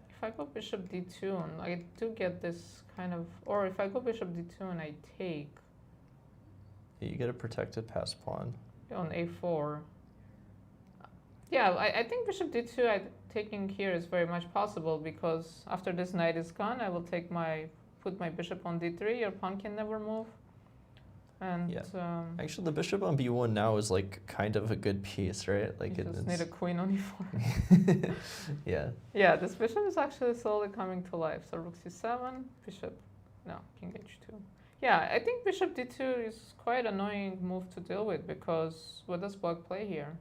if I go bishop d2 and I do get this kind of, or if I go bishop d2 and I take. You get a protected pass pawn. On a4. Yeah, I think bishop d2 taking here is very much possible because after this knight is gone, I will put my bishop on d3. Your pawn can never move. And yeah. Actually, the bishop on b1 now is like kind of a good piece, right? Like you just need a queen on e4. Yeah. Yeah, this bishop is actually slowly coming to life. So rook c7, bishop, no, king h2. Yeah, I think bishop d2 is quite an annoying move to deal with because what does black play here?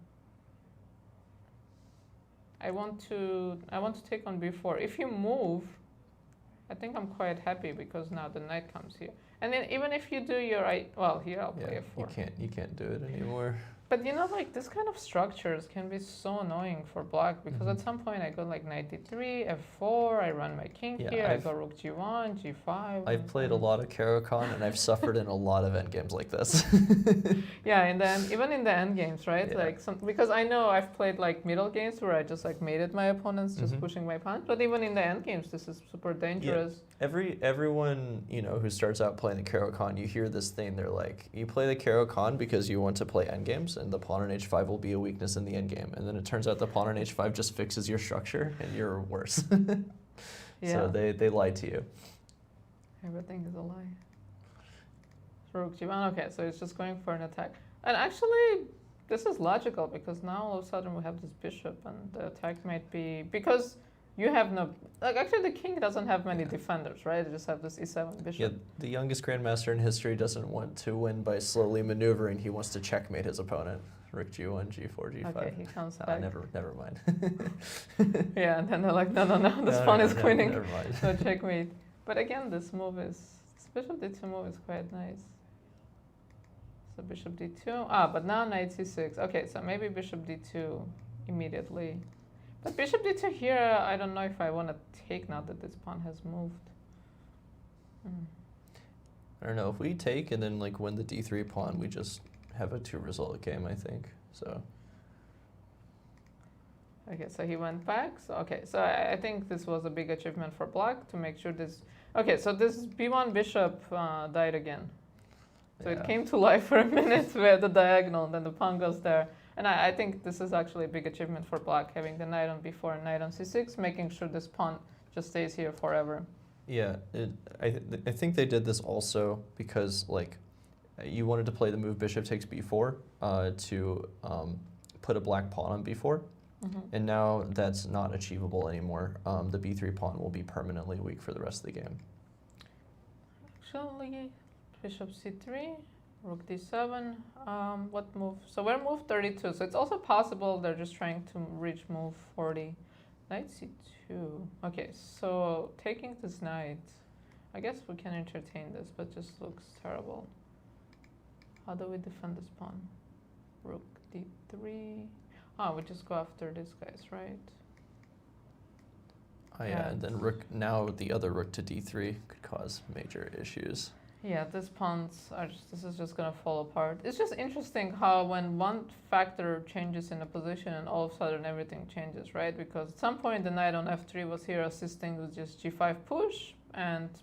I want to take on b4. If you move, I think I'm quite happy because now the knight comes here. And then even if you do your well, here I'll play a4. You can't do it anymore. But you know, like this kind of structures can be so annoying for black because at some point I go like knight d3, f4, I run my king here, I go rook g1, g5. I've played a lot of Caro-Kann and I've suffered in a lot of endgames like this. Yeah, and then even in the endgames, right? Yeah. Like because I know I've played like middle games where I just like mated my opponents, just pushing my pawn. But even in the endgames, this is super dangerous. Yeah. Everyone who starts out playing the Caro-Kann, you hear this thing. They're like, you play the Caro-Kann because you want to play endgames. And the pawn on h5 will be a weakness in the endgame. And then it turns out the pawn on h5 just fixes your structure and you're worse. Yeah. So they lied to you. Everything is a lie. Rook g1, okay, so it's just going for an attack. And actually, this is logical because now all of a sudden we have this bishop and the attack might be, because you have no, like actually the king doesn't have many defenders, right? You just have this e7 bishop. Yeah, the youngest grandmaster in history doesn't want to win by slowly maneuvering. He wants to checkmate his opponent. Rook g1, g4, g5. Okay, he comes back. Never mind. Yeah, and then they're like, no, this pawn is queening. Never mind. So checkmate. But again, this bishop d2 move is quite nice. So bishop d2, but now knight c6. Okay, so maybe bishop d2 immediately. But bishop d2 here, I don't know if I want to take now that this pawn has moved. I don't know, if we take and then like win the d3 pawn, we just have a 2-result game, I think. So. Okay, so he went back. So okay, so I think this was a big achievement for black to make sure this. Okay, so this b1 bishop died again. So it came to life for a minute with the diagonal, and then the pawn goes there. And I think this is actually a big achievement for black, having the knight on b4 and knight on c6, making sure this pawn just stays here forever. Yeah, I think they did this also because like you wanted to play the move bishop takes b4 to put a black pawn on b4. And now that's not achievable anymore. The b3 pawn will be permanently weak for the rest of the game. Actually, bishop c3, rook d7, what move? So we're move 32, so it's also possible they're just trying to reach move 40. Knight c2. Okay, so taking this knight, I guess we can entertain this, but just looks terrible. How do we defend this pawn? Rook d3. We just go after these guys, right? Oh yeah, and then rook, now the other rook to d3 could cause major issues. Yeah, these pawns are this is just gonna fall apart. It's just interesting how when one factor changes in a position and all of a sudden everything changes, right? Because at some point the knight on f3 was here assisting with just g5 push,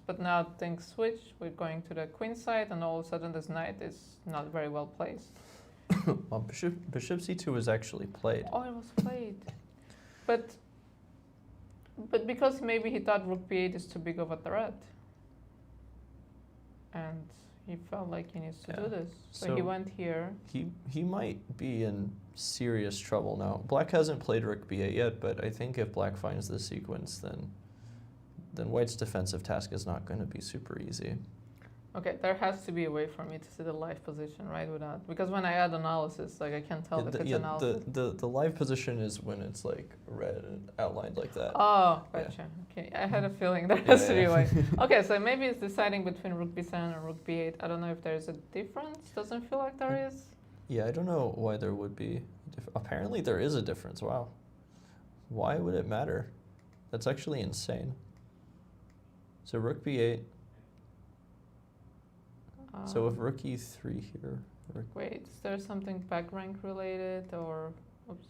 but now things switch. We're going to the queen side, and all of a sudden this knight is not very well placed. Well, bishop c2 was actually played. Oh, it was played. But because maybe he thought rook b8 is too big of a threat. And he felt like he needs to do this. So he went here. He might be in serious trouble now. Black hasn't played rook b8 yet, but I think if black finds this sequence, then white's defensive task is not going to be super easy. Okay, there has to be a way for me to see the live position, right? Because when I add analysis, like I can't tell if it's analysis. The live position is when it's like red and outlined like that. Oh, gotcha. Yeah. Okay, I had a feeling there has to be a way. Okay, so maybe it's deciding between rook b7 and rook b8. I don't know if there's a difference. Doesn't feel like there is. Yeah, I don't know why there would be. Apparently there is a difference. Wow. Why would it matter? That's actually insane. So rook b8. So with rook e3 here. Wait, is there something back rank related or? Oops.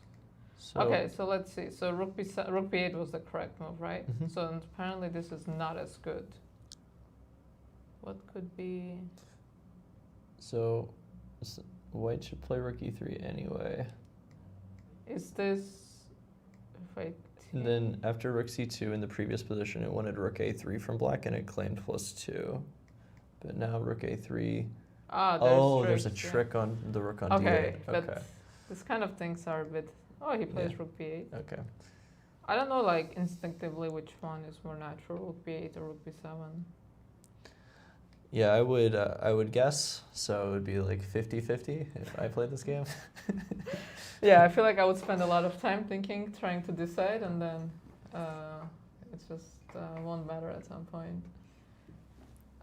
So Okay, so let's see. So rook b8 was the correct move, right? Mhm. So apparently this is not as good. What could be? So white should play rook e3 anyway. Is this? If I. And then after rook c2 in the previous position, it wanted rook a3 from black and it claimed +2. But now rook a3. Ah, There's a tricks, yeah. trick on the rook on Okay, d8. but this kind of things are a bit. Oh, he plays Yeah. rook b8. Okay. I don't know, like instinctively, which one is more natural, rook b8 or rook b7. Yeah, I would guess. So it would be like 50-50 if I played this game. Yeah, I feel like I would spend a lot of time thinking, trying to decide, and then it just won't matter at some point.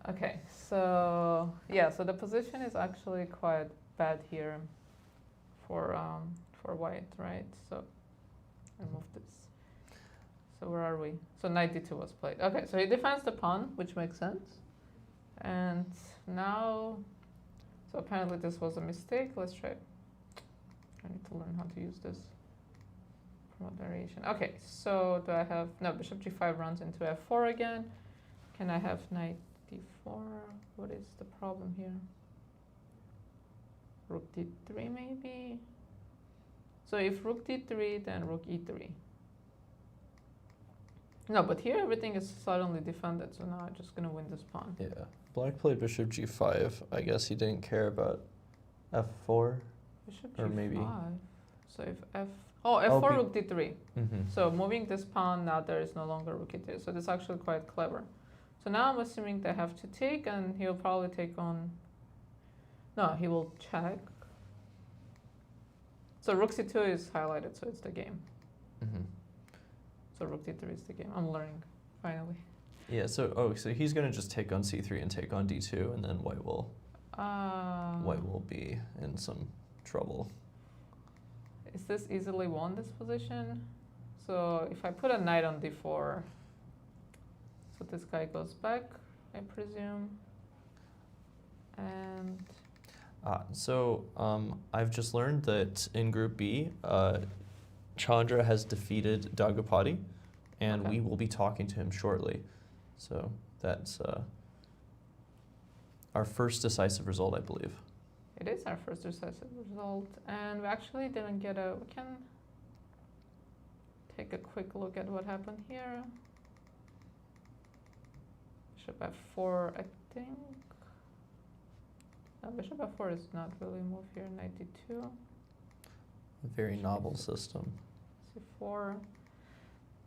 Okay, so yeah, so the position is actually quite bad here for white, right? So I move this. So where are we? So knight d2 was played. Okay, so he defends the pawn, which makes sense. And now, so apparently this was a mistake. Let's try it. I need to learn how to use this from a variation. Okay, so do I have, no, bishop g5 runs into f4 again. Can I have knight d4? What is the problem here? Rook d3 maybe? So if rook d3, then rook e3. No, but here everything is suddenly defended, so now I'm just gonna win this pawn. Yeah. Black played bishop g5. I guess he didn't care about f4. Bishop Or g5. maybe- So if f4 be- rook d3. Mm-hmm. So moving this pawn, now there is no longer rook e2. So this is actually quite clever. So now I'm assuming they have to take, and he'll probably take on. No, he will check. So rook c2 is highlighted, so it's the game. Mm-hmm. So rook d3 is the game. I'm learning, finally. Yeah. So he's gonna just take on c3 and take on d2, and then white will be in some trouble. Is this easily won, this position? So if I put a knight on d4, so this guy goes back, I presume. And I've just learned that in Group B, Chandra has defeated Daggupati, and Okay. we will be talking to him shortly. So that's our first decisive result, I believe. it is our first decisive result. And we actually didn't get we can take a quick look at what happened here. Bishop f4, I think. No, bishop f4 is not really a move here. Knight d2. A very novel system. c4.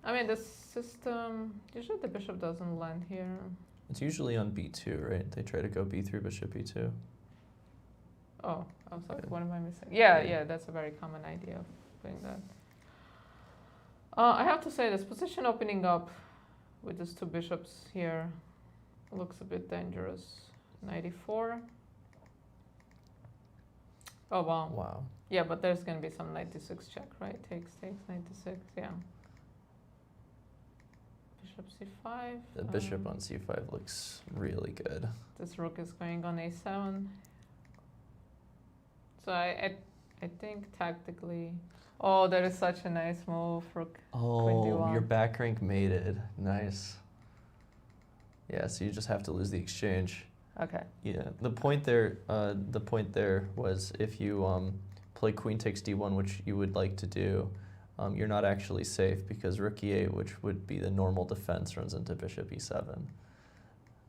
I mean, this system, usually the bishop doesn't land here. It's usually on b2, right? They try to go b3, bishop b2. Oh, I'm sorry, Okay. what am I missing? Yeah, Yeah. yeah, that's a very common idea of doing that. I have to say, this position opening up with these two bishops here looks a bit dangerous. 94. Oh, wow. Wow. Yeah, but there's going to be some 96 check, right? Takes, 96, yeah. Bishop c5. The bishop on c5 looks really good. This rook is going on a7. So I think tactically, oh, that is such a nice move, rook. Oh, 21. your back rank mated. Nice. Yeah, so you just have to lose the exchange. Okay. Yeah, the point there was if you play queen takes d1, which you would like to do, you're not actually safe because rook e8, which would be the normal defense, runs into bishop e7.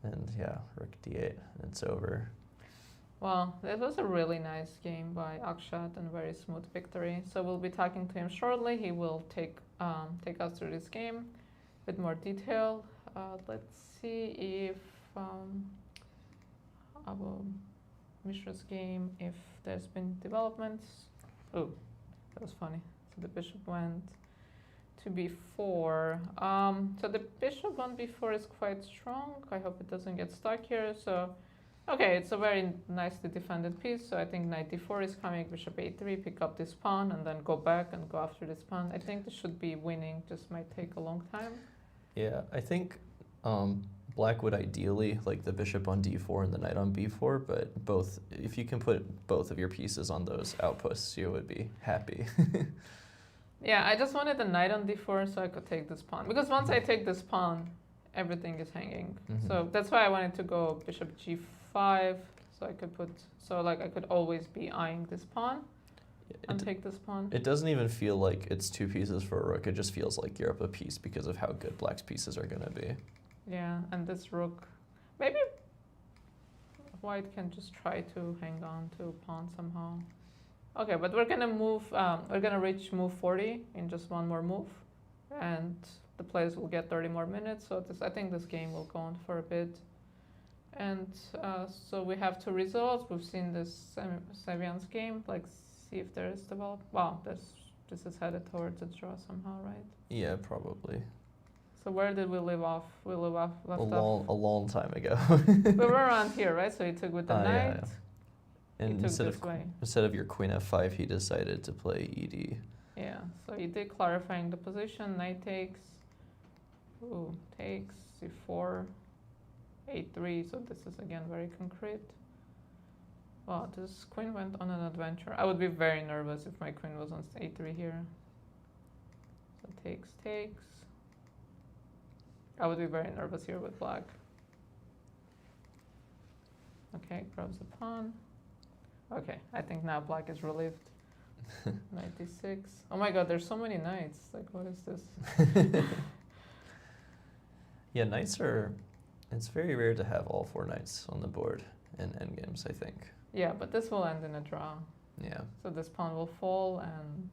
And yeah, rook d8, and it's over. Well, this was a really nice game by Akshat and very smooth victory. So we'll be talking to him shortly. He will take us through this game with more detail. Let's see if Abhi Mishra's game, if there's been developments. Oh, that was funny. So the bishop went to b4. So the bishop on b4 is quite strong. I hope it doesn't get stuck here. So, okay, it's a very nicely defended piece. So I think knight d4 is coming, bishop a3, pick up this pawn, and then go back and go after this pawn. I think this should be winning. Just might take a long time. Yeah, I think black would ideally like the bishop on d4 and the knight on b4, but both, if you can put both of your pieces on those outposts, you would be happy. Yeah, I just wanted the knight on d4 so I could take this pawn. Because once I take this pawn, everything is hanging. So that's why I wanted to go bishop g5, so I could put, so like I could always be eyeing this pawn and take this pawn. It doesn't even feel like it's two pieces for a rook. It just feels like you're up a piece because of how good black's pieces are going to be. Yeah, and this rook, maybe white can just try to hang on to a pawn somehow. Okay, but we're gonna move, we're gonna reach move 40 in just one more move, and the players will get 30 more minutes, so this, I think this game will go on for a bit. And so we have two results. We've seen this Sevian's game, like see if there is develop. Wow, this is headed towards a draw somehow, right? Yeah, probably. So where did we leave off? We left off A long time ago. we were around here, right? So he took with the knight. Yeah. And instead of your queen f5, he decided to play ed. Yeah, so he did clarifying the position. Knight takes, ooh, takes, c4, a3. So this is again very concrete. Wow, this queen went on an adventure. I would be very nervous if my queen was on a3 here. So takes, takes. I would be very nervous here with black. Okay, grabs the pawn. Okay, I think now black is relieved. 96. Oh my god, there's so many knights. Like, what is this? Yeah, knights are... It's very rare to have all 4 knights on the board in endgames, I think. Yeah, but this will end in a draw. Yeah. So this pawn will fall and...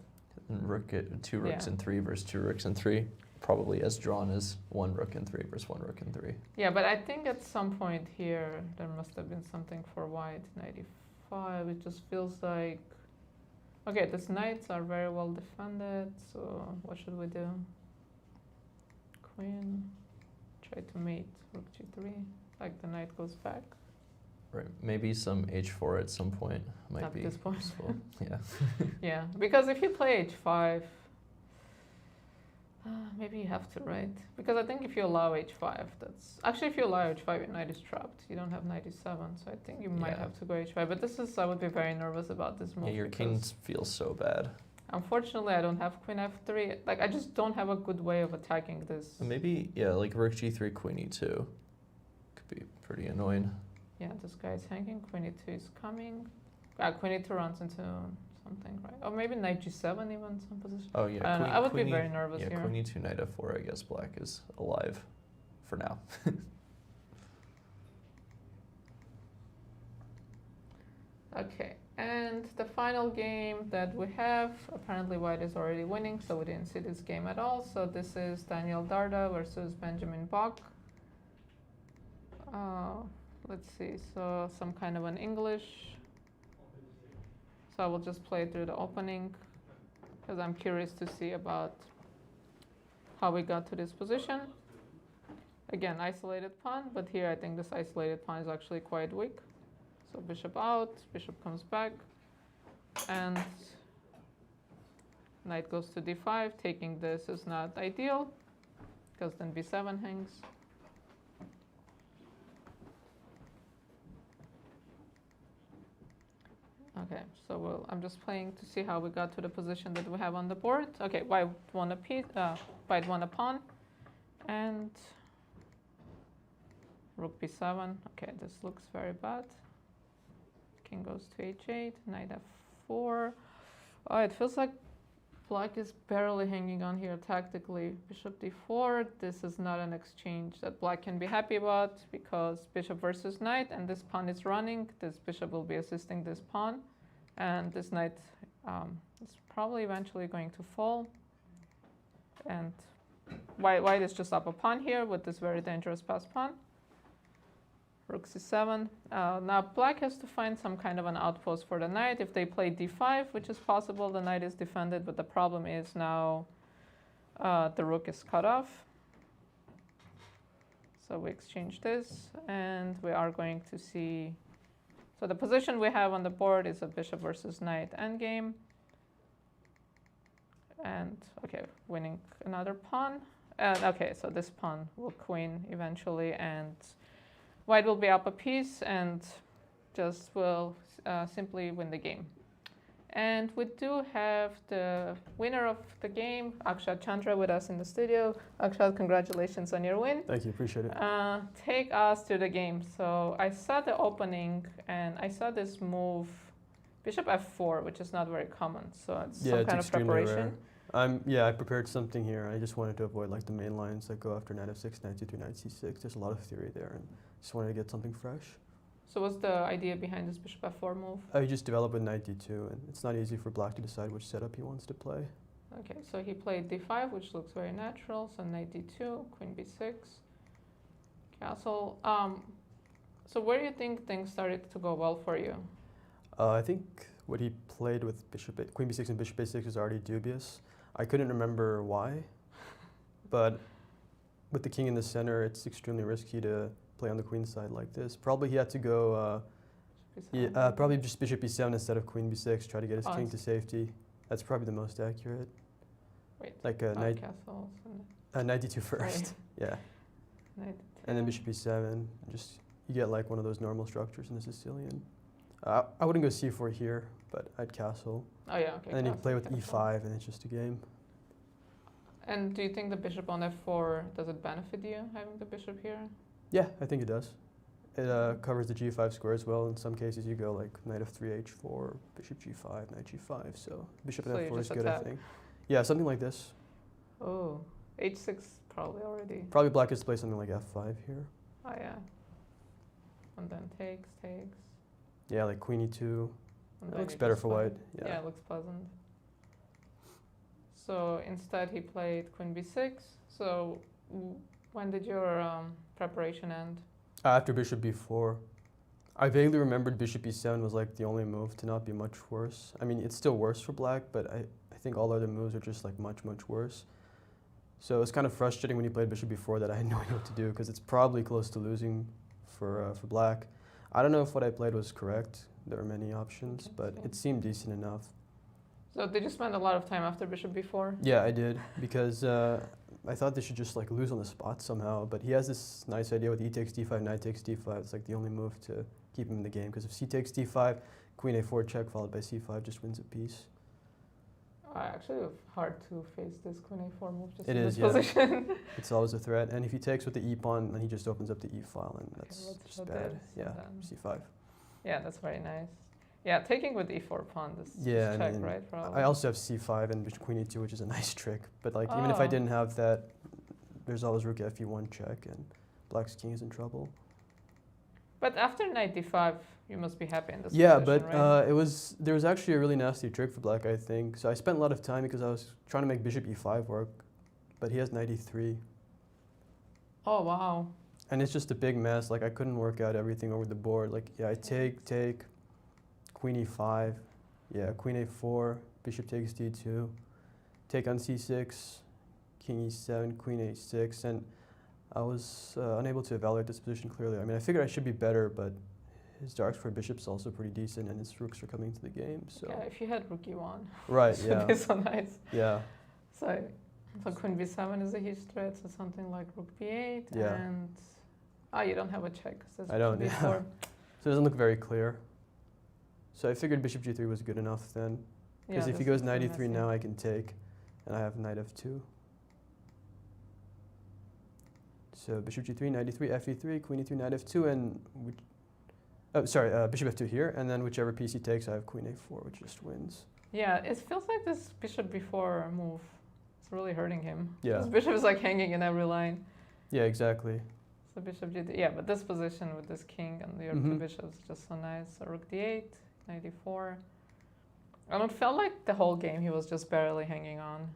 Rook, 2 rooks and 3 versus 2 rooks and 3. Probably as drawn as 1 rook and 3 versus 1 rook and 3. Yeah, but I think at some point here, there must have been something for white. 95. It just feels like... Okay, these knights are very well defended, so what should we do? Queen. Try to mate rook g3. Like the knight goes back. Right, maybe some h4 at some point might At be this point. useful. Yeah. Yeah, because if you play h5, maybe you have to, right? Because I think if you allow h5, that's... Actually, if you allow h5, your knight is trapped. You don't have knight e7, so I think you might have to go h5. But this is... I would be very nervous about this move. Yeah, your king feels so bad. Unfortunately, I don't have queen f3. Like, I just don't have a good way of attacking this. Maybe, yeah, like rook g3, queen e2. Could be pretty annoying. Yeah, this guy is hanging. Queen e2 is coming. Queen e2 runs into... something, right? Or maybe knight g7 even, some position. Oh yeah, I don't know. I would be very nervous here. Yeah, queen e2, knight f4, I guess black is alive for now. Okay, and the final game that we have, apparently white is already winning, so we didn't see this game at all. So this is Daniel Dardha versus Benjamin Bach. Let's see, so some kind of an English. So I will just play through the opening because I'm curious to see about how we got to this position. Again, isolated pawn, but here I think this isolated pawn is actually quite weak. So bishop out, bishop comes back, and knight goes to d5. Taking this is not ideal because then b7 hangs. Okay, so I'm just playing to see how we got to the position that we have on the board. Okay, white won a piece, white won a pawn, and rook b7. Okay, this looks very bad. King goes to h8, knight f4. Oh, it feels like black is barely hanging on here tactically. Bishop d4. This is not an exchange that black can be happy about because bishop versus knight, and this pawn is running. This bishop will be assisting this pawn, and this knight is probably eventually going to fall. And white is just up a pawn here with this very dangerous pass pawn. Rook c7. Now black has to find some kind of an outpost for the knight. If they play d5, which is possible, the knight is defended, but the problem is now the rook is cut off. So we exchange this, and we are going to see... So the position we have on the board is a bishop versus knight endgame. And, okay, winning another pawn. And okay, so this pawn will queen eventually, and white will be up a piece and just will simply win the game. And we do have the winner of the game, Akshat Chandra, with us in the studio. Akshat, congratulations on your win. Thank you, appreciate it. Take us to the game. So I saw the opening, and I saw this move, bishop f4, which is not very common. So it's some kind of preparation. Rare. I prepared something here. I just wanted to avoid like the main lines that go after knight f6, knight c3, knight c6. There's a lot of theory there, and just wanted to get something fresh. So what's the idea behind this bishop f4 move? You just develop with knight d2, and it's not easy for black to decide which setup he wants to play. Okay, so he played d5, which looks very natural. So knight d2, queen b6, castle. So where do you think things started to go well for you? I think what he played with queen b6 and bishop a6 is already dubious. I couldn't remember why, but with the king in the center, it's extremely risky to play on the queen side like this. Probably he had to go, probably just bishop e7 instead of queen b6, try to get his king to safety. That's probably the most accurate. Wait, like a knight d2 first, right. Yeah. And then bishop e7, just you get like one of those normal structures in the Sicilian. I wouldn't go c4 here, but I'd castle. Oh yeah, okay. And then you play with e5, and it's just a game. And do you think the bishop on f4, does it benefit you, having the bishop here? Yeah, I think it does. It covers the g5 square as well. In some cases, you go like knight f3, h4, bishop g5, knight g5. So bishop so f4 is good, attack. I think. Yeah, something like this. Oh, h6 probably already. Probably black is play something like f5 here. Oh yeah. And then takes. Yeah, like queen e2. It looks you better just for white. Yeah, it looks pleasant. So instead he played queen b6. So when did your preparation end? After bishop b4. I vaguely remembered bishop e7 was like the only move to not be much worse. I mean, it's still worse for black, but I think all other moves are just like much worse. So it's kind of frustrating when you played bishop b4 that I had no idea what to do, because it's probably close to losing for black. I don't know if what I played was correct. There are many options, but it seemed decent enough. So did you spend a lot of time after bishop b4? Yeah, I did, because I thought they should just like lose on the spot somehow, but he has this nice idea with e takes d5, knight takes d5. It's like the only move to keep him in the game, because if c takes d5, queen a4 check followed by c5 just wins a piece. Actually, it's hard to face this queen a4 move just in this yeah. position. It's always a threat, and if he takes with the e pawn, then he just opens up the e file, and that's just bad. Yeah, c5. Yeah, that's very nice. Yeah, taking with e4 pawn, this yeah, check, right? Probably. I also have c5 and bishop queen e2, which is a nice trick. But like even if I didn't have that, there's always rook fe1 check, and black's king is in trouble. But after knight d5, you must be happy in this position, but right? There was actually a really nasty trick for black, I think. So I spent a lot of time because I was trying to make bishop e5 work, but he has knight e3. Oh wow! And it's just a big mess. Like I couldn't work out everything over the board. Like yeah, I take, queen e5, yeah, queen a4, bishop takes d2, take on c6, king e7, queen a6, and I was unable to evaluate this position clearly. I mean, I figured I should be better, but his dark square bishop's also pretty decent, and his rooks are coming to the game. So yeah, if you had rook e1, right, yeah, it'd be so nice. Yeah. So queen b7 is a huge threat. So something like rook b8, yeah. And you don't have a check. I don't. Yeah. So it doesn't look very clear. So I figured bishop g3 was good enough then, because if he goes knight e3 now, I can take, and I have knight f2. So bishop g3, knight e3, fe3, queen e3, knight f2, and bishop f2 here, and then whichever piece he takes, I have queen a4, which just wins. Yeah, it feels like this bishop b4 move is really hurting him. Yeah. This bishop is like hanging in every line. Yeah, exactly. So bishop g3, yeah, but this position with this king and the other two bishops is just so nice. So rook d8, knight e4. And it felt like the whole game he was just barely hanging on.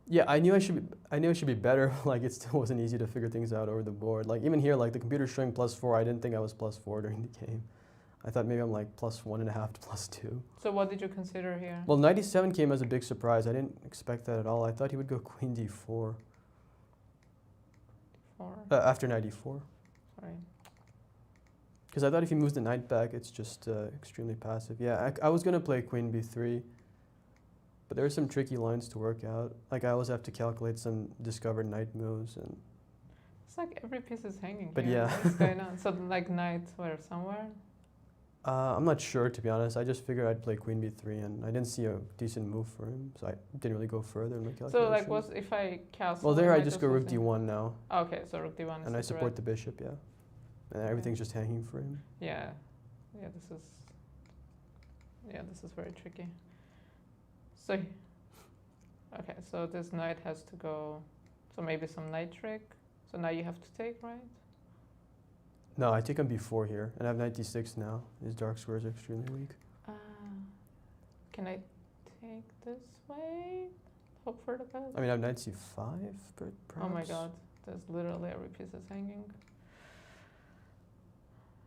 Yeah, I knew I should be better. Like it still wasn't easy to figure things out over the board. Like even here, like the computer's showing +4. I didn't think I was +4 during the game. I thought maybe I'm like +1.5 to +2. So what did you consider here? Well, knight e7 came as a big surprise. I didn't expect that at all. I thought he would go queen d4. After knight e4. Sorry. Because I thought if he moves the knight back, it's just extremely passive. Yeah, I was going to play queen b3. But there are some tricky lines to work out. Like I always have to calculate some discovered knight moves, and It's like every piece is hanging But here. yeah. What's going on? So like knight where somewhere? I'm not sure, to be honest. I just figured I'd play queen b3, and I didn't see a decent move for him, so I didn't really go further in my calculation. So like what if I castle? Well, there I knight just or go rook something? d1 now, Okay, so rook d1 is and I the support threat. the bishop, yeah. And everything's just hanging for him. Yeah, yeah, this is very tricky. So, okay, so this knight has to go, so maybe some knight trick. So now you have to take, right? No, I take on b4 here, and I have knight d6 now. His dark squares are extremely weak. Can I take this way? Hope for the best. I mean, I have knight c5, but perhaps. Oh my god, there's literally every piece is hanging.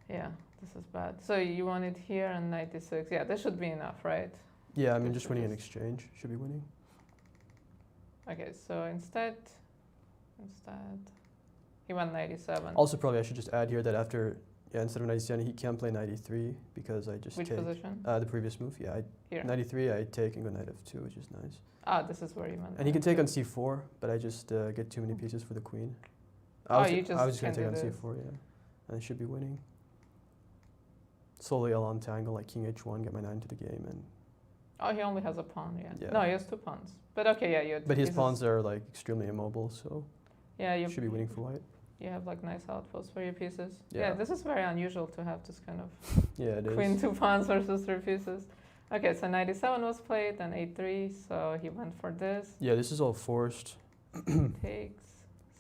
Yeah, this is bad. So you want it here and knight d6. Yeah, this should be enough, right? Yeah, I mean, This just winning an is- exchange. Should be winning. Okay, so instead, he went 97. Also, probably I should just add here that after, instead of knight e7, he can play knight e3 because I just Which take. position? The previous move, yeah. Here. Knight e3, I take and go knight f2, which is nice. Ah, this is where you went. And he can take to. on c4, but I just get too many pieces for the queen. Oh, I you was just going to can take on do this. c4, yeah. And I should be winning. Slowly I'll untangle like king h1, get my knight into the game, and Oh, he only has a pawn, yeah. Yeah. No, he has 2 pawns. But okay, yeah, you. but his pawns are like extremely immobile, so Yeah, you should be winning for white. You have like nice outposts for your pieces. Yeah. Yeah. This is very unusual to have this kind of Yeah, it is. queen 2 pawns versus 3 pieces. Okay, so 97 was played and 8-3, so he went for this. Yeah, this is all forced. Takes.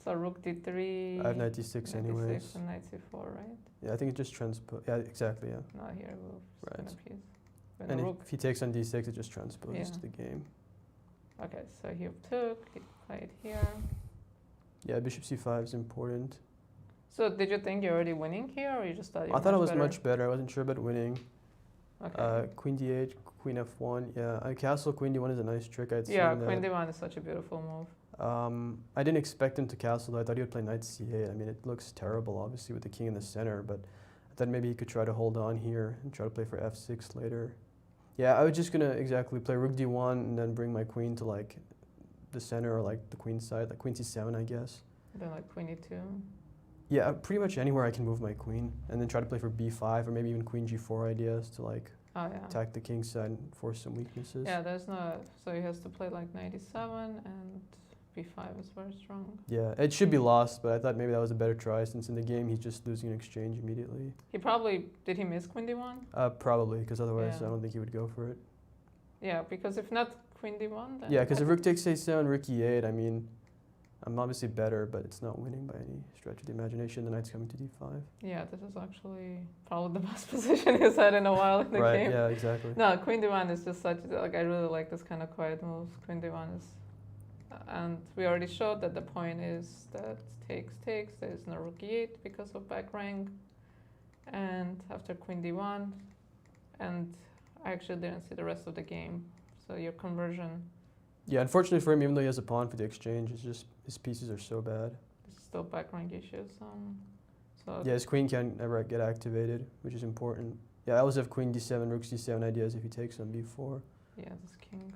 So rook d3. I have knight d6 knight anyways. d6 and knight c4, right? Yeah, I think it just transpose. Yeah, exactly, yeah. Not here, we'll spin Right. a piece. Spin And a rook. if he takes on d6, it just transposes Yeah. to the game. Okay, so he took, he played here. Yeah, bishop c5 is important. So did you think you're already winning here, or you just thought you I thought I was better? much better. I wasn't sure about winning. Okay. Queen d8, queen f1. Yeah, castle queen d1 is a nice trick. I'd Yeah, seen queen that. d1 is such a beautiful move. I didn't expect him to castle though. I thought he would play knight c8. I mean, it looks terrible, obviously, with the king in the center, but I thought maybe he could try to hold on here and try to play for f6 later. Yeah, I was just going to exactly play rook d1 and then bring my queen to like the center or like the queen side, like queen c7, I guess. Then like queen e2. Yeah, pretty much anywhere I can move my queen, and then try to play for b5 or maybe even queen g4 ideas to like Oh yeah. attack the king side and force some weaknesses. Yeah, there's no. So he has to play like 97 and b5 is very strong. Yeah, it should be lost, but I thought maybe that was a better try since in the game he's just losing an exchange immediately. He probably did he miss queen d1? Probably, because otherwise Yeah. I don't think he would go for it. Yeah, because if not queen d1, then Yeah, because if rook takes a7, rook e8, I mean, I'm obviously better, but it's not winning by any stretch of the imagination. The knight's coming to d5. yeah, this is actually probably the best position he's had in a while in the Right, game. yeah, exactly. No, queen d1 is just such like I really like this kind of quiet moves. Queen d1 is, and we already showed that the point is that takes. There is no rook e8 because of back rank, and after queen d1, and I actually didn't see the rest of the game. So your conversion Yeah, unfortunately for him, even though he has a pawn for the exchange, it's just his pieces are so bad. is still back rank issues. So Yeah, his queen can't ever get activated, which is important. Yeah, I always have queen d7, rook c7 ideas if he takes on b4. yeah, this king.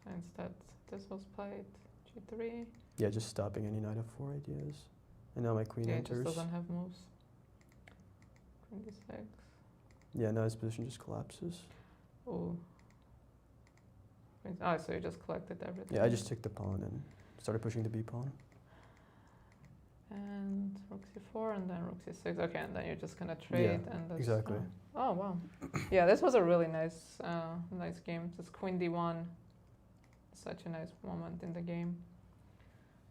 So instead, this was played g3. Yeah, just stopping any knight f4 ideas. And now my queen Yeah, it just enters. doesn't have moves. Queen d6. Yeah, now his position just collapses. Oh. Oh, so you just collected everything. Yeah, I just took the pawn and started pushing the b pawn. And rook c4 and then rook c6. Okay, and then you're just gonna trade and that's exactly. Oh wow. Yeah, this was a really nice nice game. This queen d1. Such a nice moment in the game.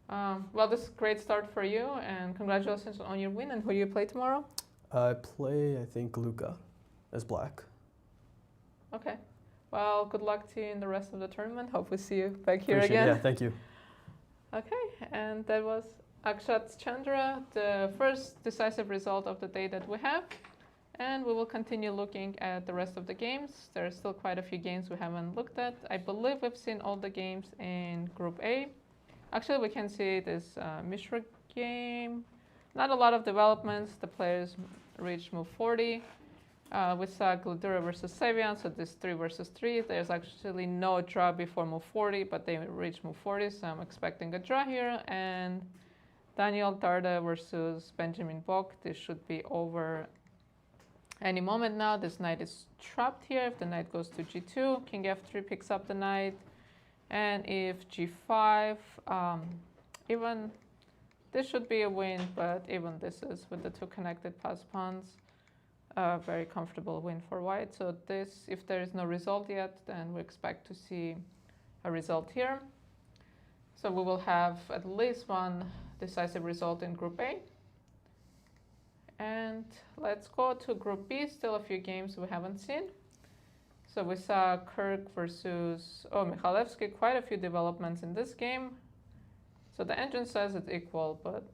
Well, this is a great start for you, and congratulations on your win. And who do you play tomorrow? I play, I think, Luka as black. Okay. Well, good luck to you in the rest of the tournament. Hope we see you back here Appreciate it. again. Yeah, thank you. Okay, and that was Akshat Chandra, the first decisive result of the day that we have. And we will continue looking at the rest of the games. There are still quite a few games we haven't looked at. I believe we've seen all the games in Group A. Actually, we can see this Mishra game. Not a lot of developments. The players reached move 40. We saw Gledura versus Sevian, so this 3 versus 3. There's actually no draw before move 40, but they reach move 40, so I'm expecting a draw here. And Daniel Dardha versus Benjamin Bok. This should be over any moment now. This knight is trapped here. If the knight goes to g2, king f3 picks up the knight. And if g5, even this should be a win, but even this is with the 2 connected pass pawns. A very comfortable win for white. So this, if there is no result yet, then we expect to see a result here. So we will have at least one decisive result in Group A. And let's go to Group B, still a few games we haven't seen. So we saw Kirk versus Mikhalevski, quite a few developments in this game. So the engine says it's equal, but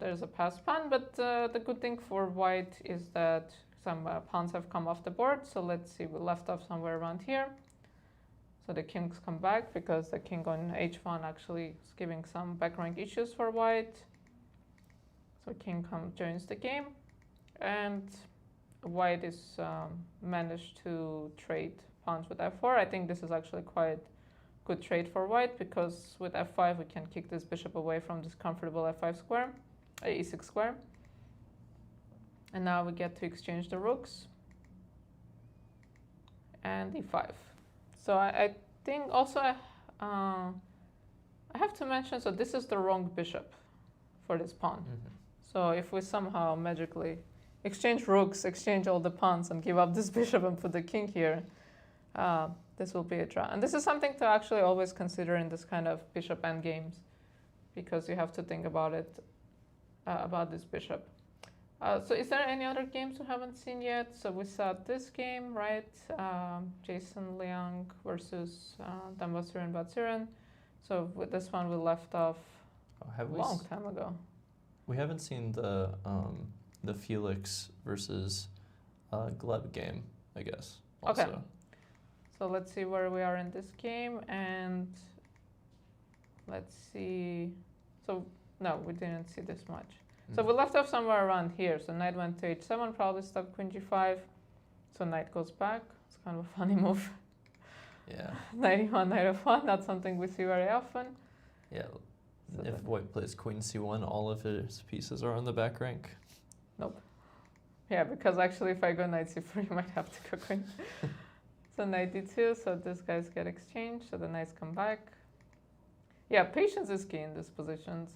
there's a pass pawn. But the good thing for white is that some pawns have come off the board. So let's see, we left off somewhere around here. So the kings come back because the king on h1 actually is giving some back rank issues for white. So king joins the game, and white is managed to trade pawns with f4. I think this is actually quite good trade for white because with f5 we can kick this bishop away from this comfortable f5 square, e6 square. And now we get to exchange the rooks and e5. So I think also I have to mention, so this is the wrong bishop for this pawn. Mm-hmm. So if we somehow magically exchange rooks, exchange all the pawns and give up this bishop and put the king here, this will be a draw. And this is something to actually always consider in this kind of bishop endgames, because you have to think about it, about this bishop. So is there any other games we haven't seen yet? So we saw this game, right? Jason Liang versus Dambasuren Batsuren. So with this one we left off a long time ago. We haven't seen the Felix versus Gleb game, I guess. Also. Okay. So let's see where we are in this game, and let's see. So no, we didn't see this much. So we left off somewhere around here. So knight went to h7, probably stopped queen g5. So knight goes back. It's kind of a funny move. Yeah. Knight e1, knight f1, not something we see very often. Yeah. So if white plays queen c1, all of his pieces are on the back rank. Nope. Yeah, because actually if I go knight c3, you might have to go queen. So knight d2, so these guys get exchanged, so the knights come back. Yeah, patience is key in these positions.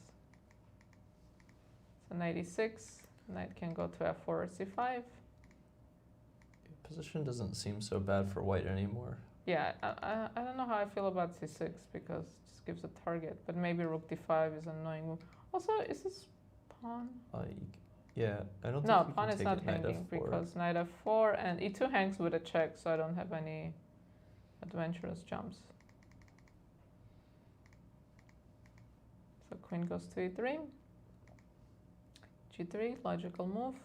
So knight e6, knight can go to f4 or c5. Position doesn't seem so bad for white anymore. Yeah, I don't know how I feel about c6 because it just gives a target, but maybe rook d5 is an annoying move. Also, is this pawn? Yeah, I don't think no, you pawn can is take not it knight hanging f4. because knight f4 and e2 hangs with a check, so I don't have any adventurous jumps. So queen goes to e3. g3, logical move.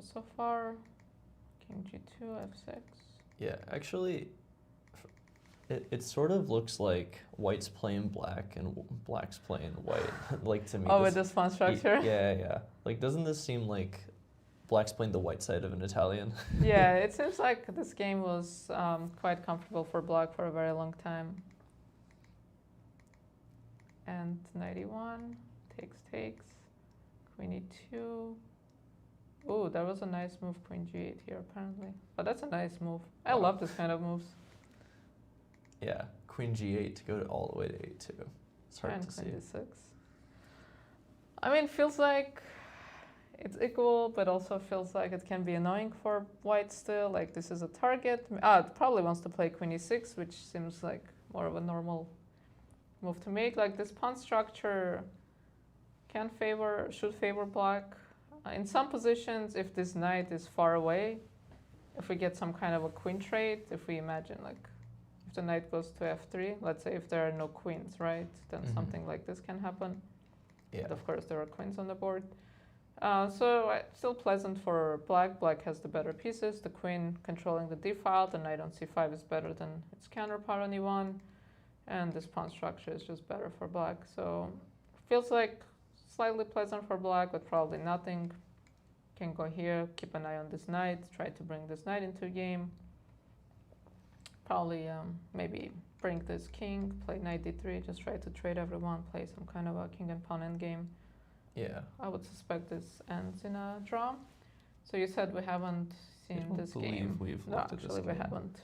So far, king g2, f6. Yeah, actually, it sort of looks like white's playing black and black's playing white. Like to me. Oh, with this pawn structure? Yeah. Like, doesn't this seem like black's playing the white side of an Italian? Yeah, it seems like this game was quite comfortable for black for a very long time. And knight e1, takes, queen e2. Oh, that was a nice move, queen g8 here apparently. But that's a nice move. I love this kind of moves. Yeah, queen g8 to go all the way to a2. It's hard to see. Queen d6. I mean, feels like it's equal, but also feels like it can be annoying for white still. Like this is a target. It probably wants to play queen e6, which seems like more of a normal move to make. Like this pawn structure should favor black. In some positions, if this knight is far away, if we get some kind of a queen trade, if we imagine like if the knight goes to f3, let's say if there are no queens, right, then something like this can happen. Yeah. But of course, there are queens on the board. So still pleasant for black. Black has the better pieces. The queen controlling the d file. The knight on c5 is better than its counterpart on e1. And this pawn structure is just better for black. So feels like slightly pleasant for black, but probably nothing. Can go here, keep an eye on this knight, try to bring this knight into game. Probably maybe bring this king, play knight d3, just try to trade everyone, play some kind of a king and pawn endgame. Yeah. I would suspect this ends in a draw. So you said we haven't seen this game. We've No, looked at this actually we game. haven't.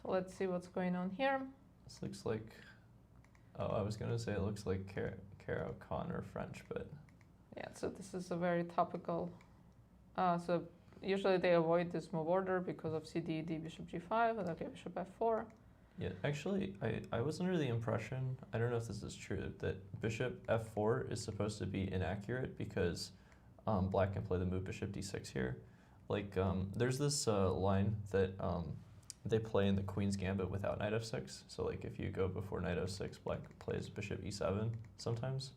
So let's see what's going on here. This looks like, oh, I was gonna say it looks like Caro Con or French, but Yeah, so this is a very topical. So usually they avoid this move order because of CD, D, bishop g5, and okay, bishop f4. yeah, actually, I was under the impression, I don't know if this is true, that bishop f4 is supposed to be inaccurate because black can play the move bishop d6 here. Like, there's this line that they play in the queen's gambit without knight f6. So like if you go before knight f6, black plays bishop e7 sometimes.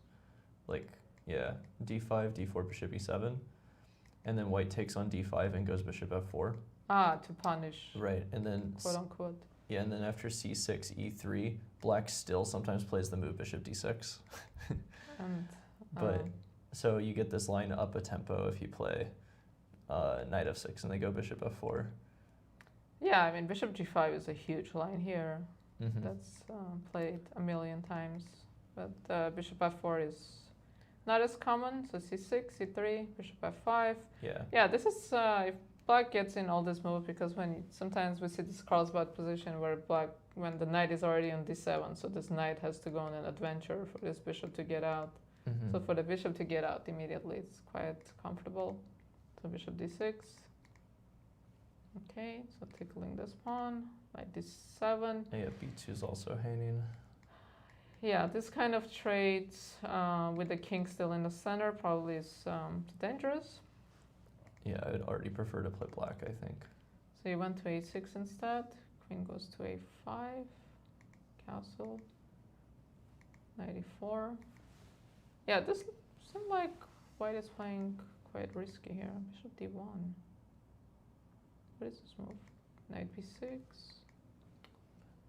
Like, yeah, d5, d4, bishop e7. And then white takes on d5 and goes bishop f4. To punish, Right, and then quote unquote. yeah, and then after c6, e3, black still sometimes plays the move bishop d6. And But so you get this line up a tempo if you play knight f6 and they go bishop f4. yeah, I mean bishop g5 is a huge line here. Mhm. That's played a million times. But bishop f4 is not as common. So c6, c3, bishop f5. Yeah. Yeah, this is if black gets in all this moves, because sometimes we see this Carlsbad position where when the knight is already on d7, so this knight has to go on an adventure for this bishop to get out. Mhm. So for the bishop to get out immediately, it's quite comfortable. So bishop d6. Okay, so tickling this pawn, knight d7. Yeah, b2 is also hanging. Yeah, this kind of trade with the king still in the center probably is dangerous. Yeah, I would already prefer to play black, I think. So you went to a6 instead. Queen goes to a5. Castle. Knight e4. Yeah, this seems like white is playing quite risky here. Bishop d1. What is this move? Knight b6.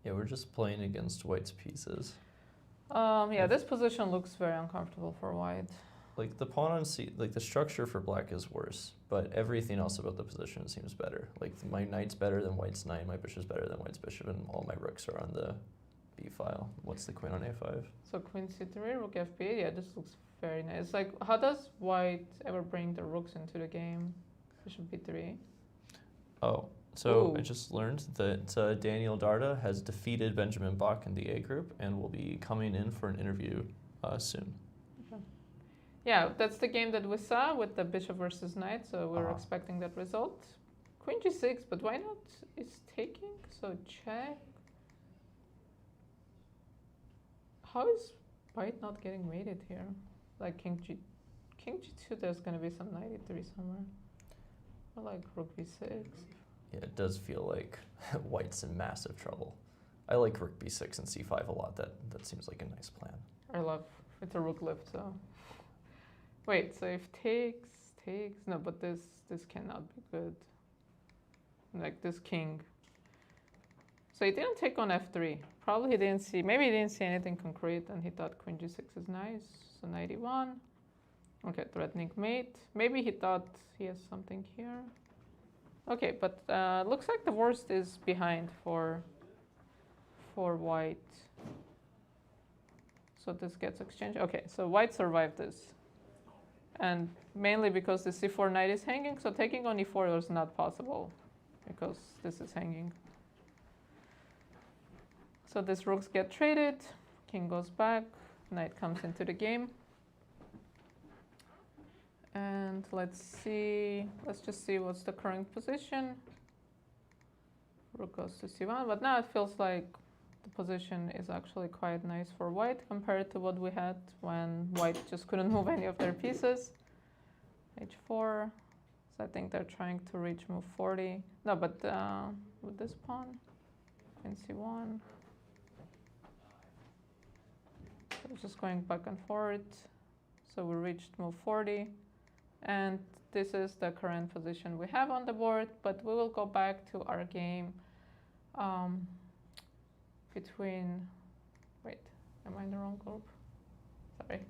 Yeah, we're just playing against white's pieces. Yeah, this position looks very uncomfortable for white. Like the pawn on c, like the structure for black is worse, but everything else about the position seems better. Like my knight's better than white's knight, my bishop's better than white's bishop, and all my rooks are on the b file. What's the queen on a5? So queen c3, rook f8. Yeah, this looks very nice. Like, how does white ever bring the rooks into the game? Bishop b3. Oh, so I Ooh. just learned that Daniel Dardha has defeated Benjamin Bach in the A group and will be coming in for an interview soon. Yeah, that's the game that we saw with the bishop versus knight, so we're expecting that result. Queen g6, but why not is taking? So check. How is white not getting mated here? Like king g2, there's gonna be some knight e3 somewhere. Or like rook b6. Yeah, it does feel like white's in massive trouble. I like rook b6 and c5 a lot. That seems like a nice plan. I love, it's a rook lift, so. Wait, so if takes, no, but this cannot be good. Like this king. So he didn't take on f3. Probably he didn't see, maybe he didn't see anything concrete and he thought queen g6 is nice. So knight e1. Okay, threatening mate. Maybe he thought he has something here. Okay, but looks like the worst is behind for white. So this gets exchanged. Okay, so white survived this. And mainly because the c4 knight is hanging, so taking on e4 was not possible because this is hanging. So these rooks get traded, king goes back, knight comes into the game. And let's just see what's the current position. Rook goes to c1, but now it feels like the position is actually quite nice for white compared to what we had when white just couldn't move any of their pieces. h4, so I think they're trying to reach move 40. No, but with this pawn, queen c1. So just going back and forth. So we reached move 40. And this is the current position we have on the board, but we will go back to our game wait, am I in the wrong group? Sorry.